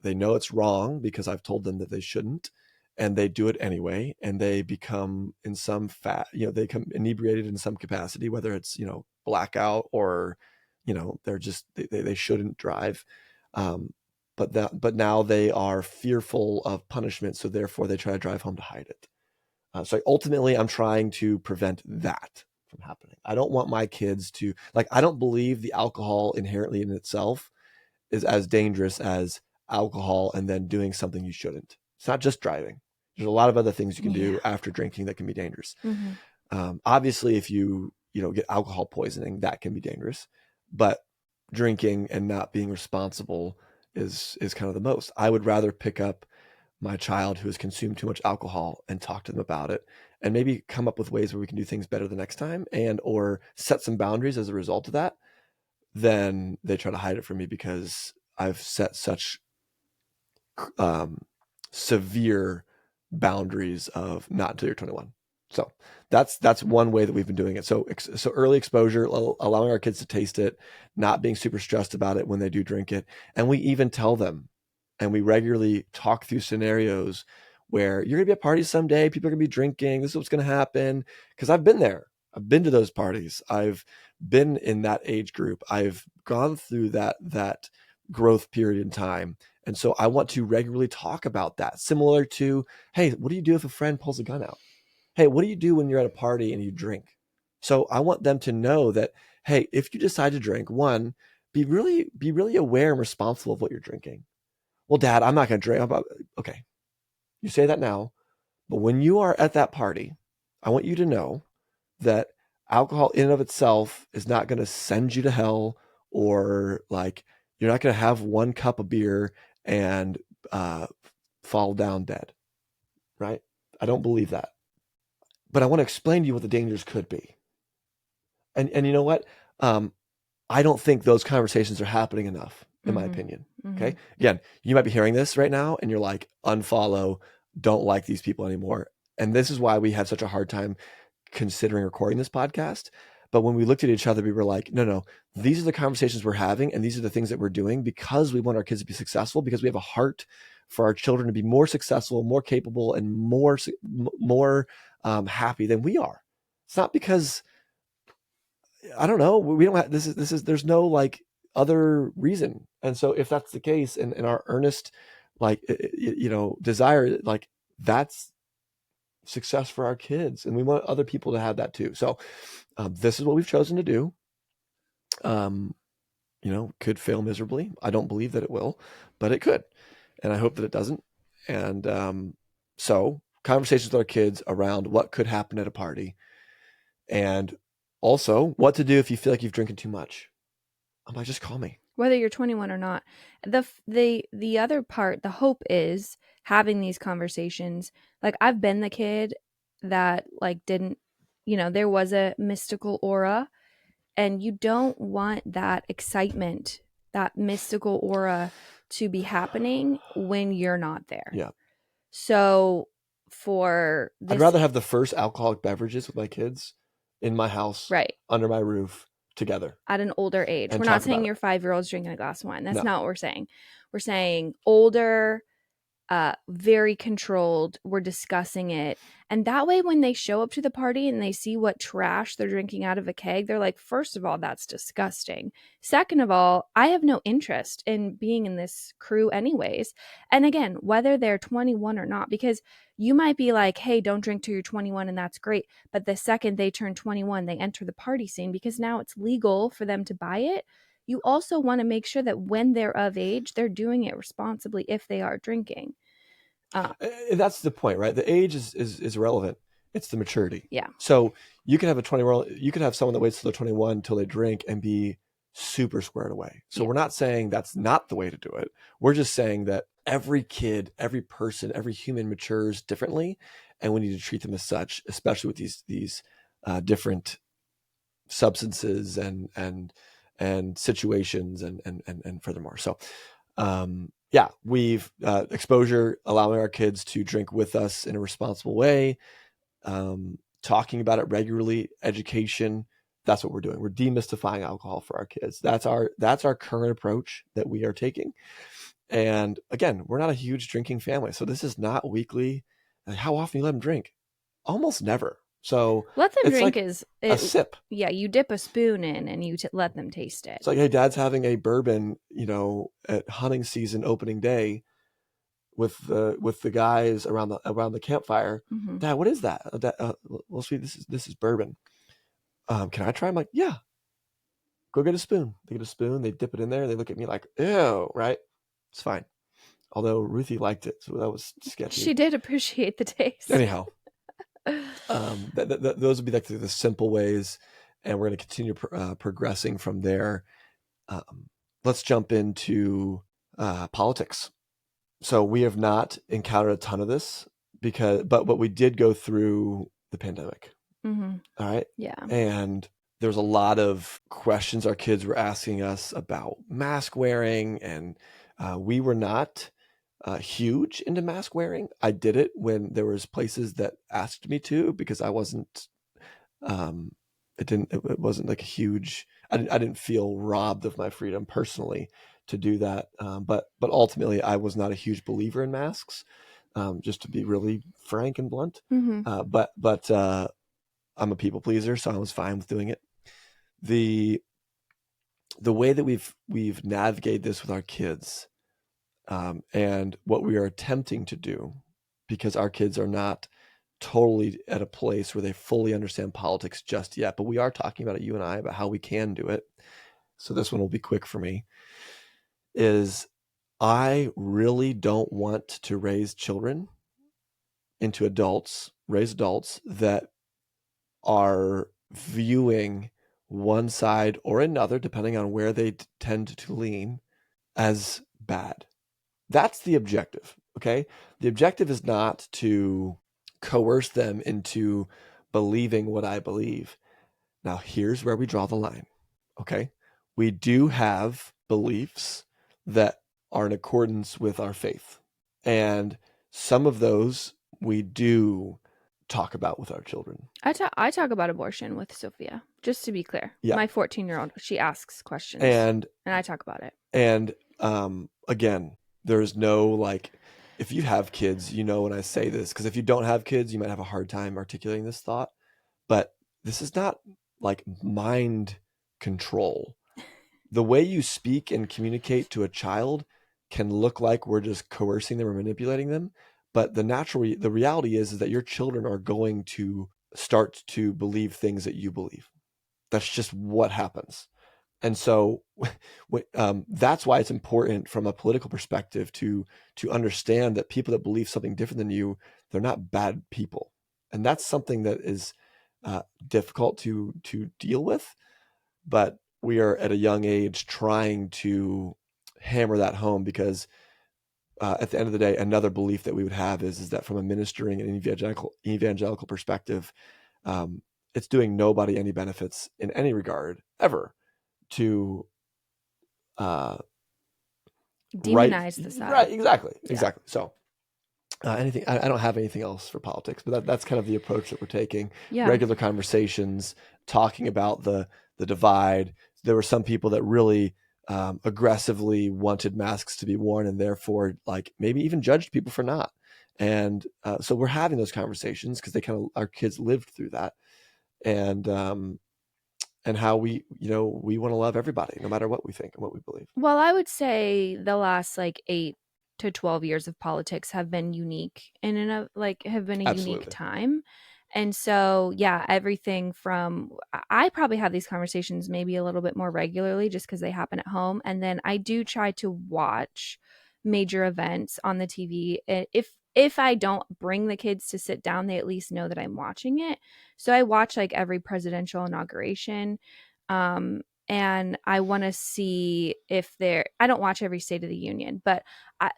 they know it's wrong because I've told them that they shouldn't, and they do it anyway, and they become they become inebriated in some capacity, whether it's blackout or they shouldn't drive. But now they are fearful of punishment, so therefore they try to drive home to hide it. So ultimately, I'm trying to prevent that from happening. I don't want my kids to, I don't believe the alcohol inherently in itself is as dangerous as alcohol and then doing something you shouldn't. It's not just driving. There's a lot of other things you can do after drinking that can be dangerous. Mm-hmm. Obviously, if you get alcohol poisoning, that can be dangerous. But drinking and not being responsible is kind of the most. I would rather pick up my child who has consumed too much alcohol and talk to them about it, and maybe come up with ways where we can do things better the next time, and or set some boundaries as a result of that, then they try to hide it from me because I've set such severe boundaries of not until you're 21. So that's one way that we've been doing it. So early exposure, allowing our kids to taste it, not being super stressed about it when they do drink it. And we even tell them, and we regularly talk through scenarios where you're going to be at parties someday, people are going to be drinking, this is what's going to happen. Because I've been there. I've been to those parties. I've been in that age group. I've gone through that growth period in time. And so I want to regularly talk about that. Similar to, hey, what do you do if a friend pulls a gun out? Hey, what do you do when you're at a party and you drink? So I want them to know that, hey, if you decide to drink, one, be really aware and responsible of what you're drinking. Well, Dad, I'm not going to drink. Okay, you say that now, but when you are at that party, I want you to know that alcohol in and of itself is not going to send you to hell, or you're not going to have one cup of beer and fall down dead, right? I don't believe that. But I want to explain to you what the dangers could be. And you know what? I don't think those conversations are happening enough, in my opinion. Okay. Again, you might be hearing this right now and you're like, unfollow, don't like these people anymore. And this is why we have such a hard time considering recording this podcast. But when we looked at each other, we were like, no, these are the conversations we're having, and these are the things that we're doing because we want our kids to be successful, because we have a heart for our children to be more successful, more capable, and more happy than we are. It's not because, I don't know, we don't have, there's no other reason. And so if that's the case, and our earnest, desire, that's success for our kids, and we want other people to have that too. So this is what we've chosen to do. Could fail miserably. I don't believe that it will, but it could, and I hope that it doesn't. And so conversations with our kids around what could happen at a party, and also what to do if you feel like you've drinking too much. I'm like, just call me. Whether you're 21 or not. The other part, the hope is having these conversations. I've been the kid that didn't, there was a mystical aura And you don't want that excitement, that mystical aura to be happening when you're not there. Yeah. So for this, I'd rather have the first alcoholic beverages with my kids in my house, right, under my roof, together. at an older age. And We're not talk saying about your 5-year-old's drinking a glass of wine. That's No. not what we're saying. We're saying older, very controlled. We're discussing it. And that way, when they show up to the party and they see what trash they're drinking out of a keg, they're like, first of all, that's disgusting. Second of all, I have no interest in being in this crew anyways. And again, whether they're 21 or not, because you might be like, hey, don't drink till you're 21 and that's great. But the second they turn 21, they enter the party scene because now it's legal for them to buy it. You also want to make sure that when they're of age, they're doing it responsibly if they are drinking. That's the point, right? The age is irrelevant. It's the maturity. Yeah. So you can have a 20-year-old, you can have someone that waits till they're 21 until they drink and be super squared away. So Yeah. we're not saying that's not the way to do it. We're just saying that every kid, every person, every human matures differently, and we need to treat them as such, especially with these different substances and situations and furthermore. So yeah, we've exposure, allowing our kids to drink with us in a responsible way, talking about it regularly, education. That's what we're doing. We're demystifying alcohol for our kids. That's our current approach that we are taking. And again, we're not a huge drinking family, so this is not weekly. How often you let them drink? Almost never. So let them it's drink like is a sip. Yeah, you dip a spoon in and you let them taste it. It's like, hey, Dad's having a bourbon, at hunting season opening day with the guys around the campfire. Mm-hmm. Dad, what is that? Dad, well, sweet, this is bourbon. Can I try? I'm like, yeah. Go get a spoon. They get a spoon. They dip it in there. They look at me like, ew, right? It's fine. Although Ruthie liked it, so that was sketchy. She did appreciate the taste. Anyhow, those would be like the simple ways, and we're going to continue progressing from there. Let's jump into politics. So we have not encountered a ton of this but we did go through the pandemic. Mm-hmm. All right. Yeah. And there's a lot of questions our kids were asking us about mask wearing, and we were not huge into mask wearing. I did it when there was places that asked me to, because I wasn't. It wasn't like a huge. I didn't feel robbed of my freedom personally to do that. But ultimately, I was not a huge believer in masks. Just to be really frank and blunt. Mm-hmm. But I'm a people pleaser, so I was fine with doing it. The way that we've navigated this with our kids, and what we are attempting to do, because our kids are not totally at a place where they fully understand politics just yet, but we are talking about it, you and I, about how we can do it. So this one will be quick for me. Is I really don't want to raise children into raise adults that are viewing one side or another, depending on where they tend to lean, as bad. That's the objective, okay? The objective is not to coerce them into believing what I believe. Now, here's where we draw the line, okay? We do have beliefs that are in accordance with our faith. And some of those we do talk about with our children. I talk about abortion with Sophia, just to be clear. Yeah. My 14-year-old, she asks questions, and I talk about it. And again, there's no if you have kids, when I say this, because if you don't have kids, you might have a hard time articulating this thought. But this is not like mind control. The way you speak and communicate to a child can look like we're just coercing them or manipulating them. But the reality is that your children are going to start to believe things that you believe. That's just what happens. And so that's why it's important from a political perspective to understand that people that believe something different than you, they're not bad people. And that's something that is difficult to deal with. But we are at a young age trying to hammer that home, because at the end of the day, another belief that we would have is that from a ministering and evangelical perspective, it's doing nobody any benefits in any regard ever to Demonize the side. Right, exactly. Yeah. So anything, I don't have anything else for politics, but that's kind of the approach that we're taking. Yeah. Regular conversations, talking about the divide. There were some people that really aggressively wanted masks to be worn, and therefore, like, maybe even judged people for not. And so we're having those conversations because our kids lived through that, and how we want to love everybody, no matter what we think and what we believe. Well, I would say the last like 8 to 12 years of politics have been unique and have been a unique Absolutely. time. And so, yeah, everything from I probably have these conversations maybe a little bit more regularly just because they happen at home. And then I do try to watch major events on the TV. If I don't bring the kids to sit down, they at least know that I'm watching it. So I watch like every presidential inauguration. Um, and I want to see if I don't watch every State of the Union, but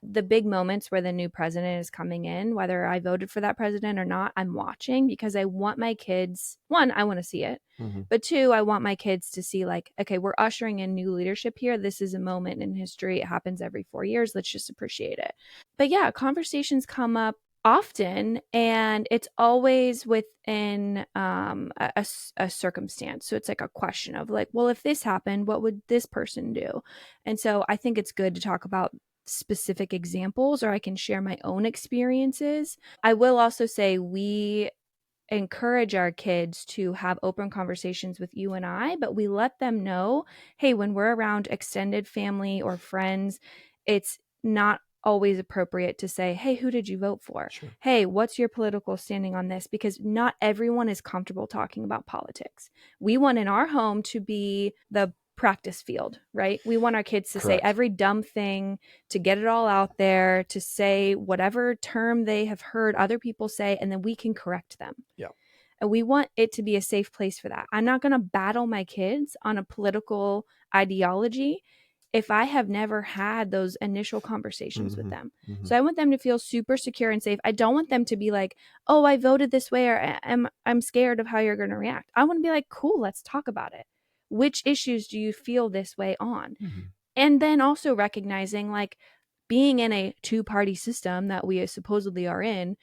the big moments where the new president is coming in, whether I voted for that president or not, I'm watching because I want my kids, one, I want to see it, but two, I want my kids to see like, okay, we're ushering in new leadership here. This is a moment in history. It happens every 4 years. Let's just appreciate it. But yeah, conversations come up often, and it's always within a circumstance. So it's like a question of like, well, if this happened, what would this person do? And so I think it's good to talk about specific examples, or I can share my own experiences. I will also say we encourage our kids to have open conversations with you and I, but we let them know, hey, when we're around extended family or friends, it's not always appropriate to say, hey, who did you vote for? Sure. Hey, what's your political standing on this? Because not everyone is comfortable talking about politics. We want in our home to be the practice field, right? We want our kids to Correct. say every dumb thing, to get it all out there, to say whatever term they have heard other people say, and then we can correct them. Yeah. And we want it to be a safe place for that. I'm not going to battle my kids on a political ideology if I have never had those initial conversations with them. So I want them to feel super secure and safe. I don't want them to be like, oh, I voted this way, or I'm scared of how you're going to react. I want to be like, cool, let's talk about it. Which issues do you feel this way on? And then also recognizing, like, being in a two-party system that we supposedly are in,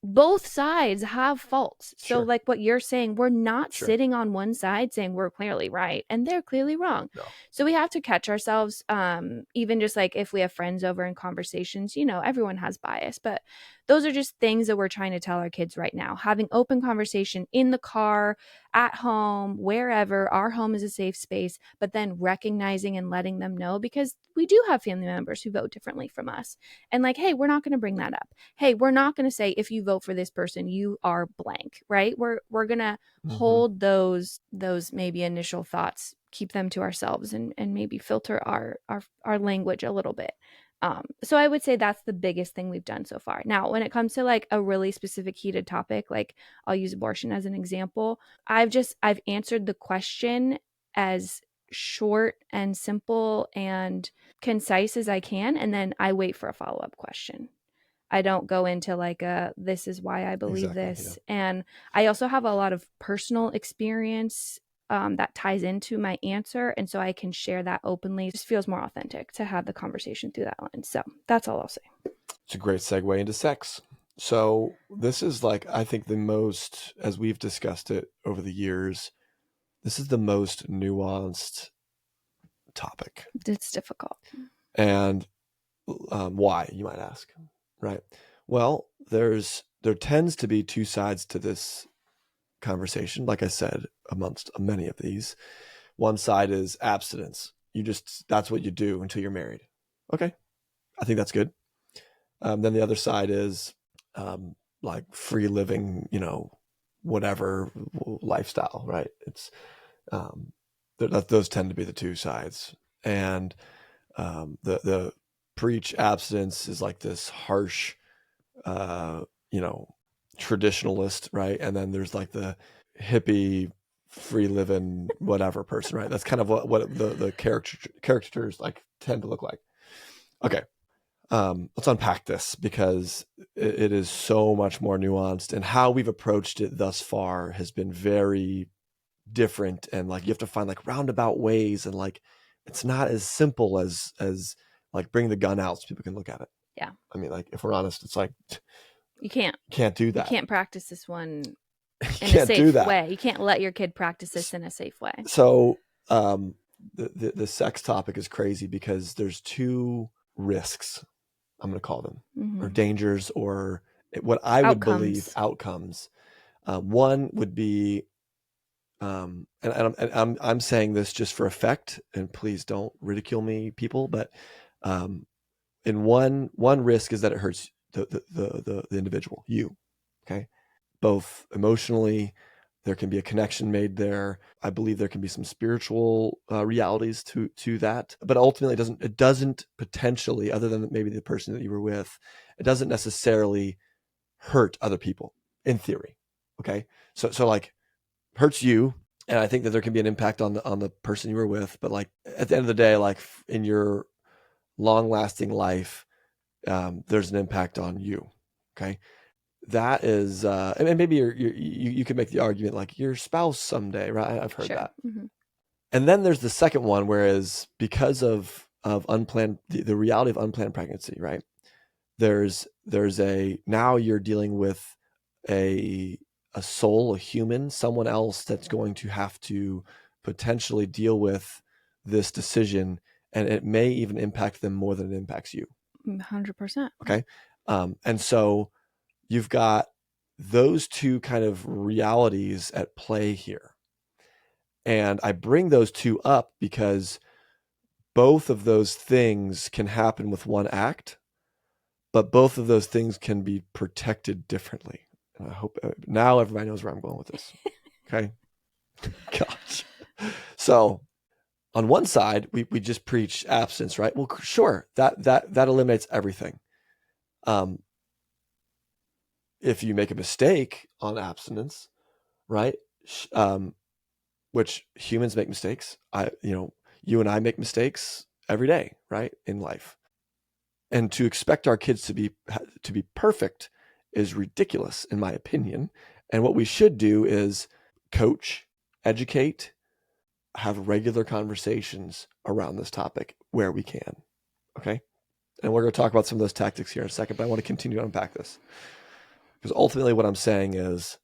both sides have faults. So like what you're saying, we're not sitting on one side saying we're clearly right and they're clearly wrong. No. So we have to catch ourselves, even just like if we have friends over in conversations, everyone has bias, but those are just things that we're trying to tell our kids right now. Having open conversation in the car, at home, wherever. Our home is a safe space, but then recognizing and letting them know, because we do have family members who vote differently from us. And like, hey, we're not going to bring that up. Hey, we're not going to say if you vote for this person, you are blank, right? We're going to hold those maybe initial thoughts, keep them to ourselves, and maybe filter our language a little bit. So I would say that's the biggest thing we've done so far. Now, when it comes to like a really specific heated topic, like I'll use abortion as an example, I've answered the question as short and simple and concise as I can, and then I wait for a follow-up question. I don't go into like this is why I believe this. Yeah. And I also have a lot of personal experience that ties into my answer. And so I can share that openly. It just feels more authentic to have the conversation through that lens. So that's all I'll say. It's a great segue into sex. So this is like, I think the most, as we've discussed it over the years, this is the most nuanced topic. It's difficult. And why, you might ask, right? Well, there tends to be two sides to this conversation, like I said, amongst many of these. One side is abstinence. That's what you do until you're married. Okay, I think that's good. Then the other side is like free living, whatever lifestyle, right? It's those tend to be the two sides. And the preach abstinence is like this harsh, traditionalist, right? And then there's like the hippie, free living, whatever person, right? That's kind of what the characters like tend to look like. Okay, Let's unpack this because it is so much more nuanced, and how we've approached it thus far has been very different. And like, you have to find like roundabout ways, and like, it's not as simple as like bring the gun out so people can look at it. Yeah. I mean, like, if we're honest, it's like, you can't do that. You can't practice this one in can't a safe do that. way. You can't let your kid practice this in a safe way. So the sex topic is crazy because there's two risks, I'm going to call them, or dangers, or what I would believe outcomes. One would be, and I'm saying this just for effect, and please don't ridicule me, people, but in one risk is that it hurts the individual, you, okay, both emotionally. There can be a connection made there. I believe there can be some spiritual realities to that, but ultimately it doesn't potentially, other than maybe the person that you were with, it doesn't necessarily hurt other people in theory. Okay. So like, hurts you. And I think that there can be an impact on the person you were with, but like, at the end of the day, like in your long lasting life, there's an impact on you. Okay. That is, and maybe you could make the argument like your spouse someday, right? I've heard that. And then there's the second one, whereas because of unplanned, the reality of unplanned pregnancy, right? There's now you're dealing with a soul, a human, someone else that's going to have to potentially deal with this decision, and it may even impact them more than it impacts you. 100%. Okay. And so you've got those two kind of realities at play here. And I bring those two up because both of those things can happen with one act, but both of those things can be protected differently. And I hope now everybody knows where I'm going with this. Okay. Gosh. So on one side, we just preach abstinence, right? Well, sure, that eliminates everything. If you make a mistake on abstinence, right? Which humans make mistakes. You and I make mistakes every day, right? In life. And to expect our kids to be perfect is ridiculous, in my opinion. And what we should do is coach, educate, have regular conversations around this topic where we can. Okay. And we're going to talk about some of those tactics here in a second, but I want to continue to unpack this. Because ultimately what I'm saying is,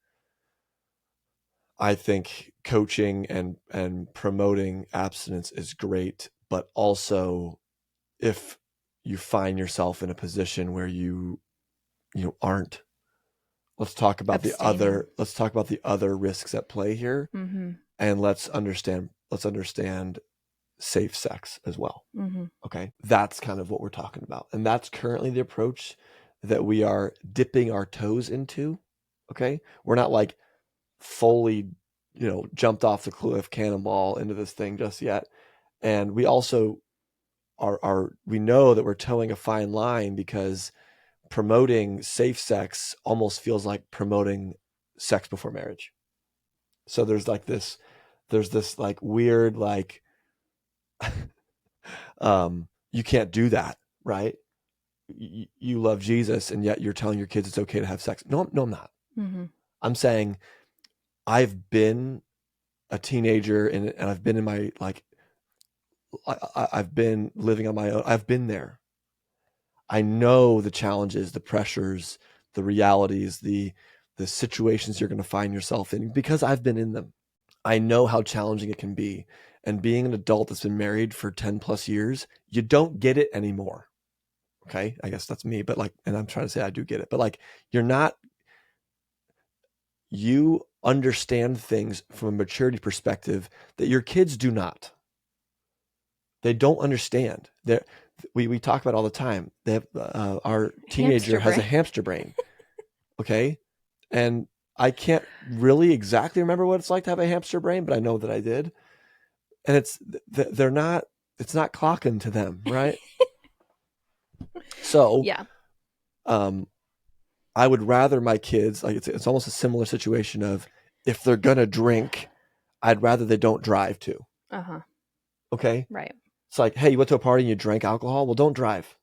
I think coaching and promoting abstinence is great, but also if you find yourself in a position where you aren't, let's talk about the other risks at play here. And let's understand safe sex as well. Okay. That's kind of what we're talking about. And that's currently the approach that we are dipping our toes into. Okay. We're not like fully, jumped off the cliff, cannonball into this thing just yet. And we also we know that we're towing a fine line, because promoting safe sex almost feels like promoting sex before marriage. So there's this like weird, like, you can't do that, right? You love Jesus, and yet you're telling your kids it's okay to have sex. No, I'm not. I'm saying I've been a teenager, and I've been in my, like, I've been living on my own. I've been there. I know the challenges, the pressures, the realities, the situations you're going to find yourself in, because I've been in them. I know how challenging it can be. And being an adult that's been married for 10 plus years, you don't get it anymore. Okay. I guess that's me, but like, and I'm trying to say I do get it, but like, you understand things from a maturity perspective that your kids do not. They don't understand. We talk about all the time. They have, our teenager has a hamster brain. Okay. And I can't really exactly remember what it's like to have a hamster brain, but I know that I did. And it's not clocking to them. Right. So, yeah. I would rather my kids, like, it's almost a similar situation of, if they're going to drink, I'd rather they don't drive too. Okay. Right. It's like, hey, you went to a party and you drank alcohol. Well, don't drive.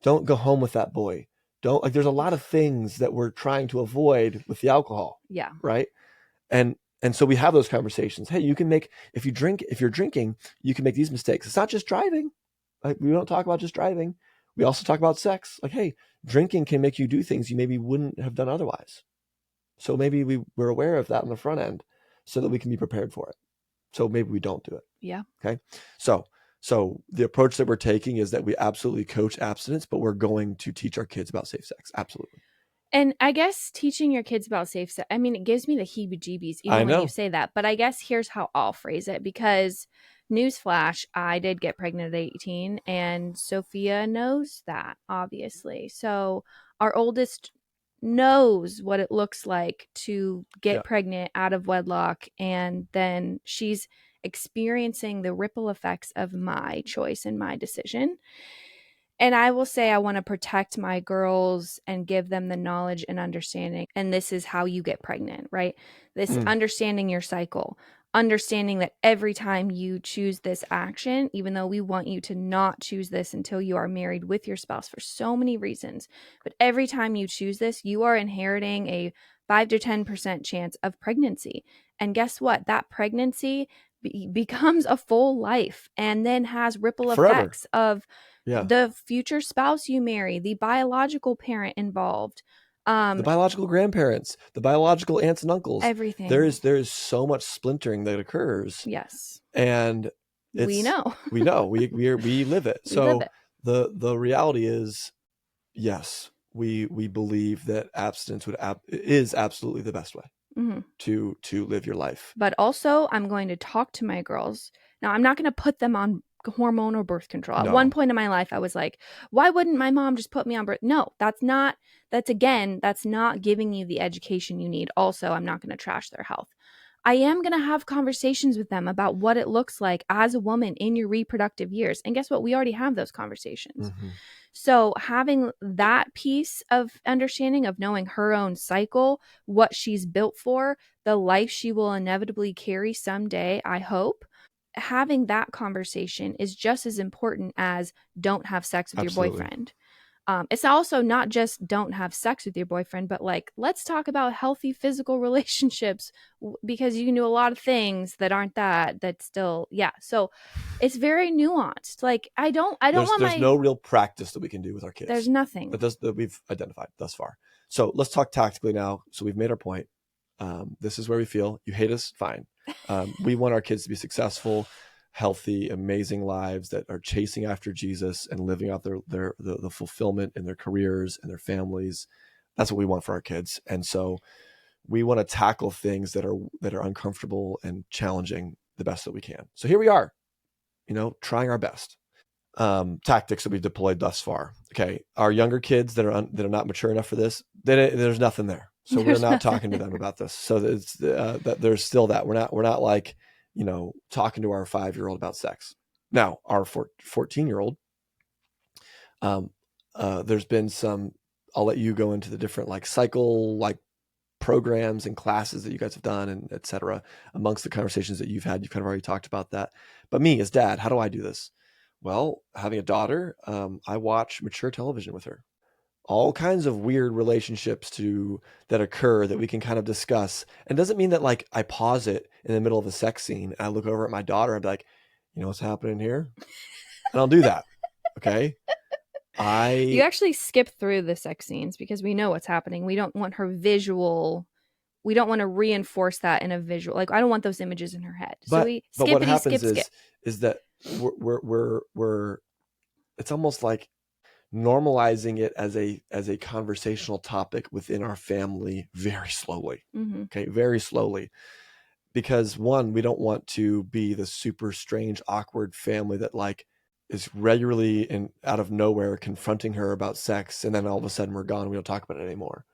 Don't go home with that boy. Don't, like, there's a lot of things that we're trying to avoid with the alcohol. Yeah. Right. And so we have those conversations. Hey, you can make, if you're drinking, you can make these mistakes. It's not just driving. Like, we don't talk about just driving. We also talk about sex. Like, hey, drinking can make you do things you maybe wouldn't have done otherwise. So maybe we're aware of that on the front end so that we can be prepared for it. So maybe we don't do it. Yeah. Okay. So the approach that we're taking is that we absolutely coach abstinence, but we're going to teach our kids about safe sex. Absolutely. And I guess teaching your kids about safe sex, I mean, it gives me the heebie-jeebies I even when know. you say that. But I guess here's how I'll phrase it, because newsflash, I did get pregnant at 18, and Sophia knows that, obviously. So our oldest knows what it looks like to get Yeah. pregnant out of wedlock, and then she's experiencing the ripple effects of my choice and my decision. And I will say I want to protect my girls and give them the knowledge and understanding. And this is how you get pregnant, right? This understanding your cycle, understanding that every time you choose this action, even though we want you to not choose this until you are married with your spouse for so many reasons, but every time you choose this, you are inheriting a 5 to 10% chance of pregnancy. And guess what? That pregnancy becomes a full life and then has ripple Forever. effects of Yeah. the future spouse you marry, the biological parent involved, The biological grandparents, the biological aunts and uncles. everything. There is so much splintering that occurs. Yes. And We know. we live it. We live it. The reality is, yes, we believe that abstinence is absolutely the best way to live your life. But also, I'm going to talk to my girls. Now, I'm not going to put them on hormone or birth control. At one point in my life, I was like, why wouldn't my mom just put me on birth? No, that's not giving you the education you need. Also, I'm not going to trash their health. I am going to have conversations with them about what it looks like as a woman in your reproductive years. And guess what? We already have those conversations. So having that piece of understanding of knowing her own cycle, what she's built for, the life she will inevitably carry someday, I hope, having that conversation is just as important as don't have sex with your boyfriend. It's also not just don't have sex with your boyfriend, but like, let's talk about healthy physical relationships, because you can do a lot of things that aren't that still, yeah. So it's very nuanced. Like, I don't want there's no real practice that we can do with our kids. There's nothing that we've identified thus far. So let's talk tactically now. So we've made our point. This is where we feel. You hate us, fine. We want our kids to be successful, healthy, amazing lives that are chasing after Jesus and living out the fulfillment in their careers and their families. That's what we want for our kids. And so we want to tackle things that are uncomfortable and challenging the best that we can. So here we are, trying our best. Tactics that we've deployed thus far. Okay. Our younger kids that are not mature enough for this, there's nothing there. So we're not talking to them about this. So it's that there's still that we're not like, talking to our 5-year-old about sex. Now our 14-year-old, there's been some, I'll let you go into the different like cycle, like programs and classes that you guys have done and et cetera. Amongst the conversations that you've had, you've kind of already talked about that. But me as dad, how do I do this? Well, having a daughter, I watch mature television with her. All kinds of weird relationships that occur that we can kind of discuss. And it doesn't mean that like I pause it in the middle of a sex scene and I look over at my daughter and be like, you know what's happening here? And I'll do that. Okay. You actually skip through the sex scenes because we know what's happening. We don't want her visual. We don't want to reinforce that in a visual. Like, I don't want those images in her head. So we skip. But what happens is that we're it's almost like normalizing it as a conversational topic within our family very slowly. Okay, very slowly. Because one, we don't want to be the super strange, awkward family that like is regularly and out of nowhere confronting her about sex, and then all of a sudden we're gone and we don't talk about it anymore.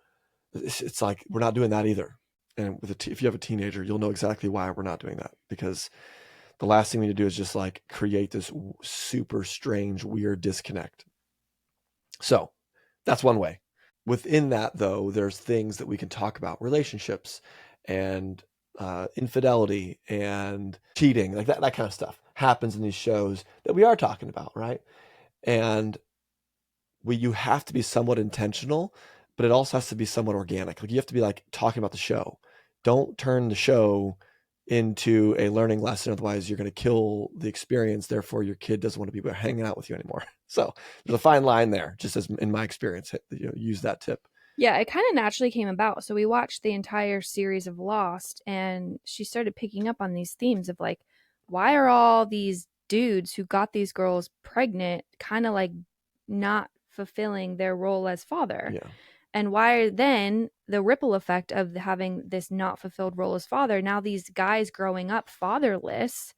It's like we're not doing that either. And if you have a teenager, you'll know exactly why we're not doing that, because the last thing we need to do is just like create this super strange, weird disconnect. So that's one way. Within that, though, there's things that we can talk about, relationships and infidelity and cheating, like that kind of stuff happens in these shows that we are talking about, right? And you have to be somewhat intentional, but it also has to be somewhat organic. Like you have to be like talking about the show. Don't turn the show into a learning lesson. Otherwise you're going to kill the experience. Therefore your kid doesn't want to be hanging out with you anymore. So there's a fine line there, just as in my experience, use that tip. Yeah, it kind of naturally came about. So we watched the entire series of Lost, and she started picking up on these themes of like, why are all these dudes who got these girls pregnant kind of like not fulfilling their role as father? Yeah. And why then the ripple effect of having this not fulfilled role as father, now these guys growing up fatherless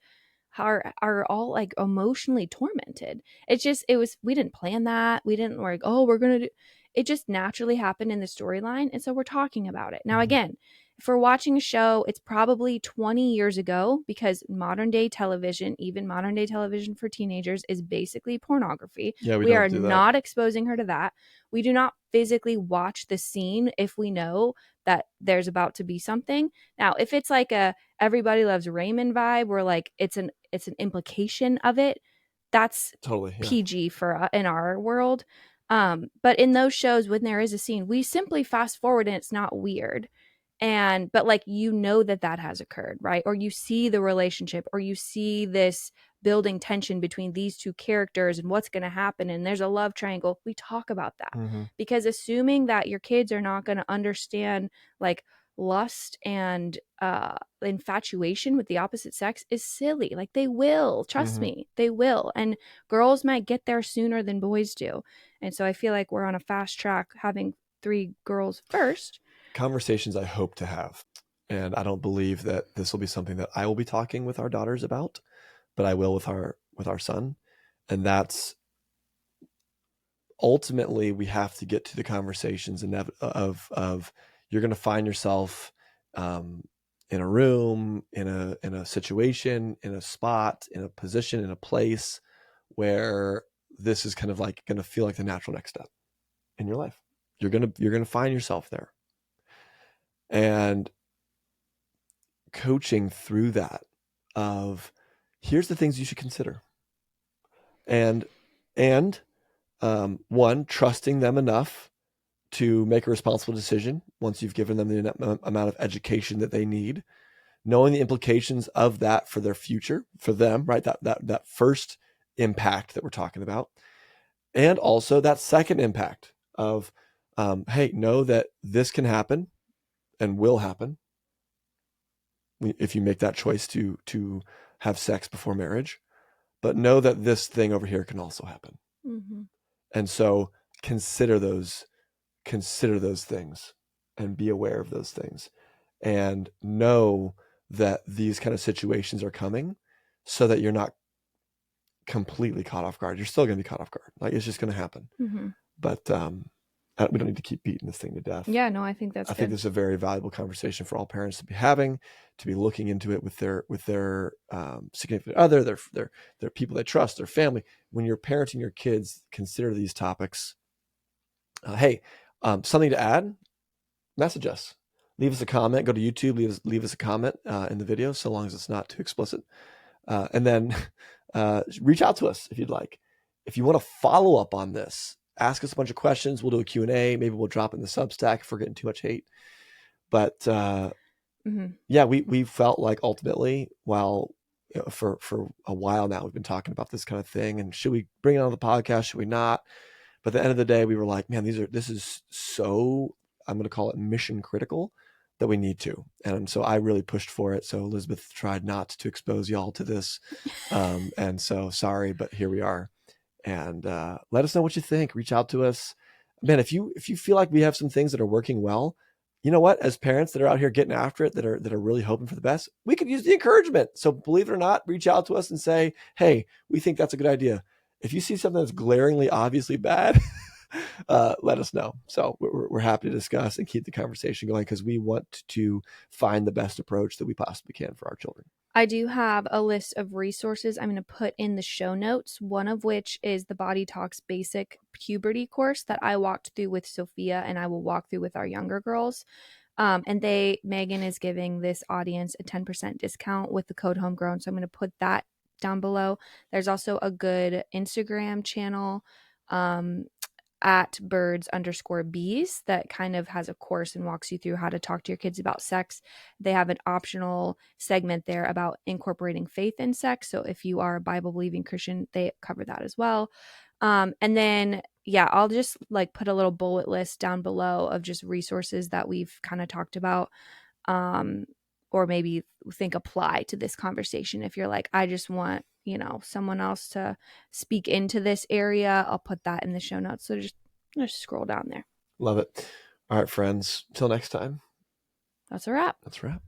are all like emotionally tormented. We didn't plan that. We didn't like, oh, we're gonna do it, just naturally happened in the storyline. And so we're talking about it. Now, again, if we're watching a show, it's probably 20 years ago, because modern day television, even modern day television for teenagers, is basically pornography. Yeah, we We don't are do that. not exposing her to that. We do not physically watch the scene if we know that there's about to be something. Now, if it's like a Everybody Loves Raymond vibe, where like it's an implication of it, that's Totally. Yeah. PG for in our world. But in those shows, when there is a scene, we simply fast forward and it's not weird. And but like, that has occurred, right? Or you see the relationship, or you see this building tension between these two characters and what's going to happen, and there's a love triangle. We talk about that, because assuming that your kids are not going to understand like lust and infatuation with the opposite sex is silly. Like, they will, trust me, they will. And girls might get there sooner than boys do. And so I feel like we're on a fast track having 3 girls first. Conversations I hope to have. And I don't believe that this will be something that I will be talking with our daughters about, but I will with our son. And that's ultimately, we have to get to the conversations of you're going to find yourself in a room, in a situation, in a spot, in a position, in a place where this is kind of like going to feel like the natural next step in your life. You're going to find yourself there. And coaching through that of, here's the things you should consider. And one, trusting them enough to make a responsible decision once you've given them the amount of education that they need, knowing the implications of that for their future, for them, right? That first impact that we're talking about. And also that second impact of, hey, know that this can happen and will happen if you make that choice to have sex before marriage, but know that this thing over here can also happen. And so consider those things and be aware of those things, and know that these kind of situations are coming, so that you're not completely caught off guard. You're still going to be caught off guard. Like, it's just going to happen. But we don't need to keep beating this thing to death. Yeah, no, I think that's I think good. this is a very valuable conversation for all parents to be having, to be looking into it with their significant other, their people they trust, their family. When you're parenting your kids, consider these topics. Hey, something to add? Message us. Leave us a comment. Go to YouTube. Leave us a comment in the video, so long as it's not too explicit. And then reach out to us if you'd like. If you want to follow up on this, ask us a bunch of questions. We'll do a Q&A. Maybe we'll drop it in the Substack if we're getting too much hate. But yeah, we felt like ultimately, while for a while now, we've been talking about this kind of thing, and should we bring it on the podcast? Should we not? But at the end of the day, we were like, man, this is so, I'm going to call it mission critical, that we need to. And so I really pushed for it. So Elizabeth tried not to expose y'all to this. And so sorry, but here we are. And let us know what you think. Reach out to us. Man, if you feel like we have some things that are working well, you know what? As parents that are out here getting after it, that are really hoping for the best, we could use the encouragement. So believe it or not, reach out to us and say, hey, we think that's a good idea. If you see something that's glaringly, obviously bad, let us know. So we're happy to discuss and keep the conversation going, because we want to find the best approach that we possibly can for our children. I do have a list of resources I'm going to put in the show notes, one of which is the Body Talks Basic Puberty course that I walked through with Sophia, and I will walk through with our younger girls. And Megan is giving this audience a 10% discount with the code Homegrown. So I'm going to put that down below. There's also a good Instagram channel at birds_bees that kind of has a course and walks you through how to talk to your kids about sex. They have an optional segment there about incorporating faith in sex. So if you are a Bible believing Christian, they cover that as well. And then, yeah, I'll just like put a little bullet list down below of just resources that we've kind of talked about. Um, or maybe think apply to this conversation. If you're like, I just want, someone else to speak into this area, I'll put that in the show notes. So just scroll down there. Love it. All right, friends. Till next time. That's a wrap. That's a wrap.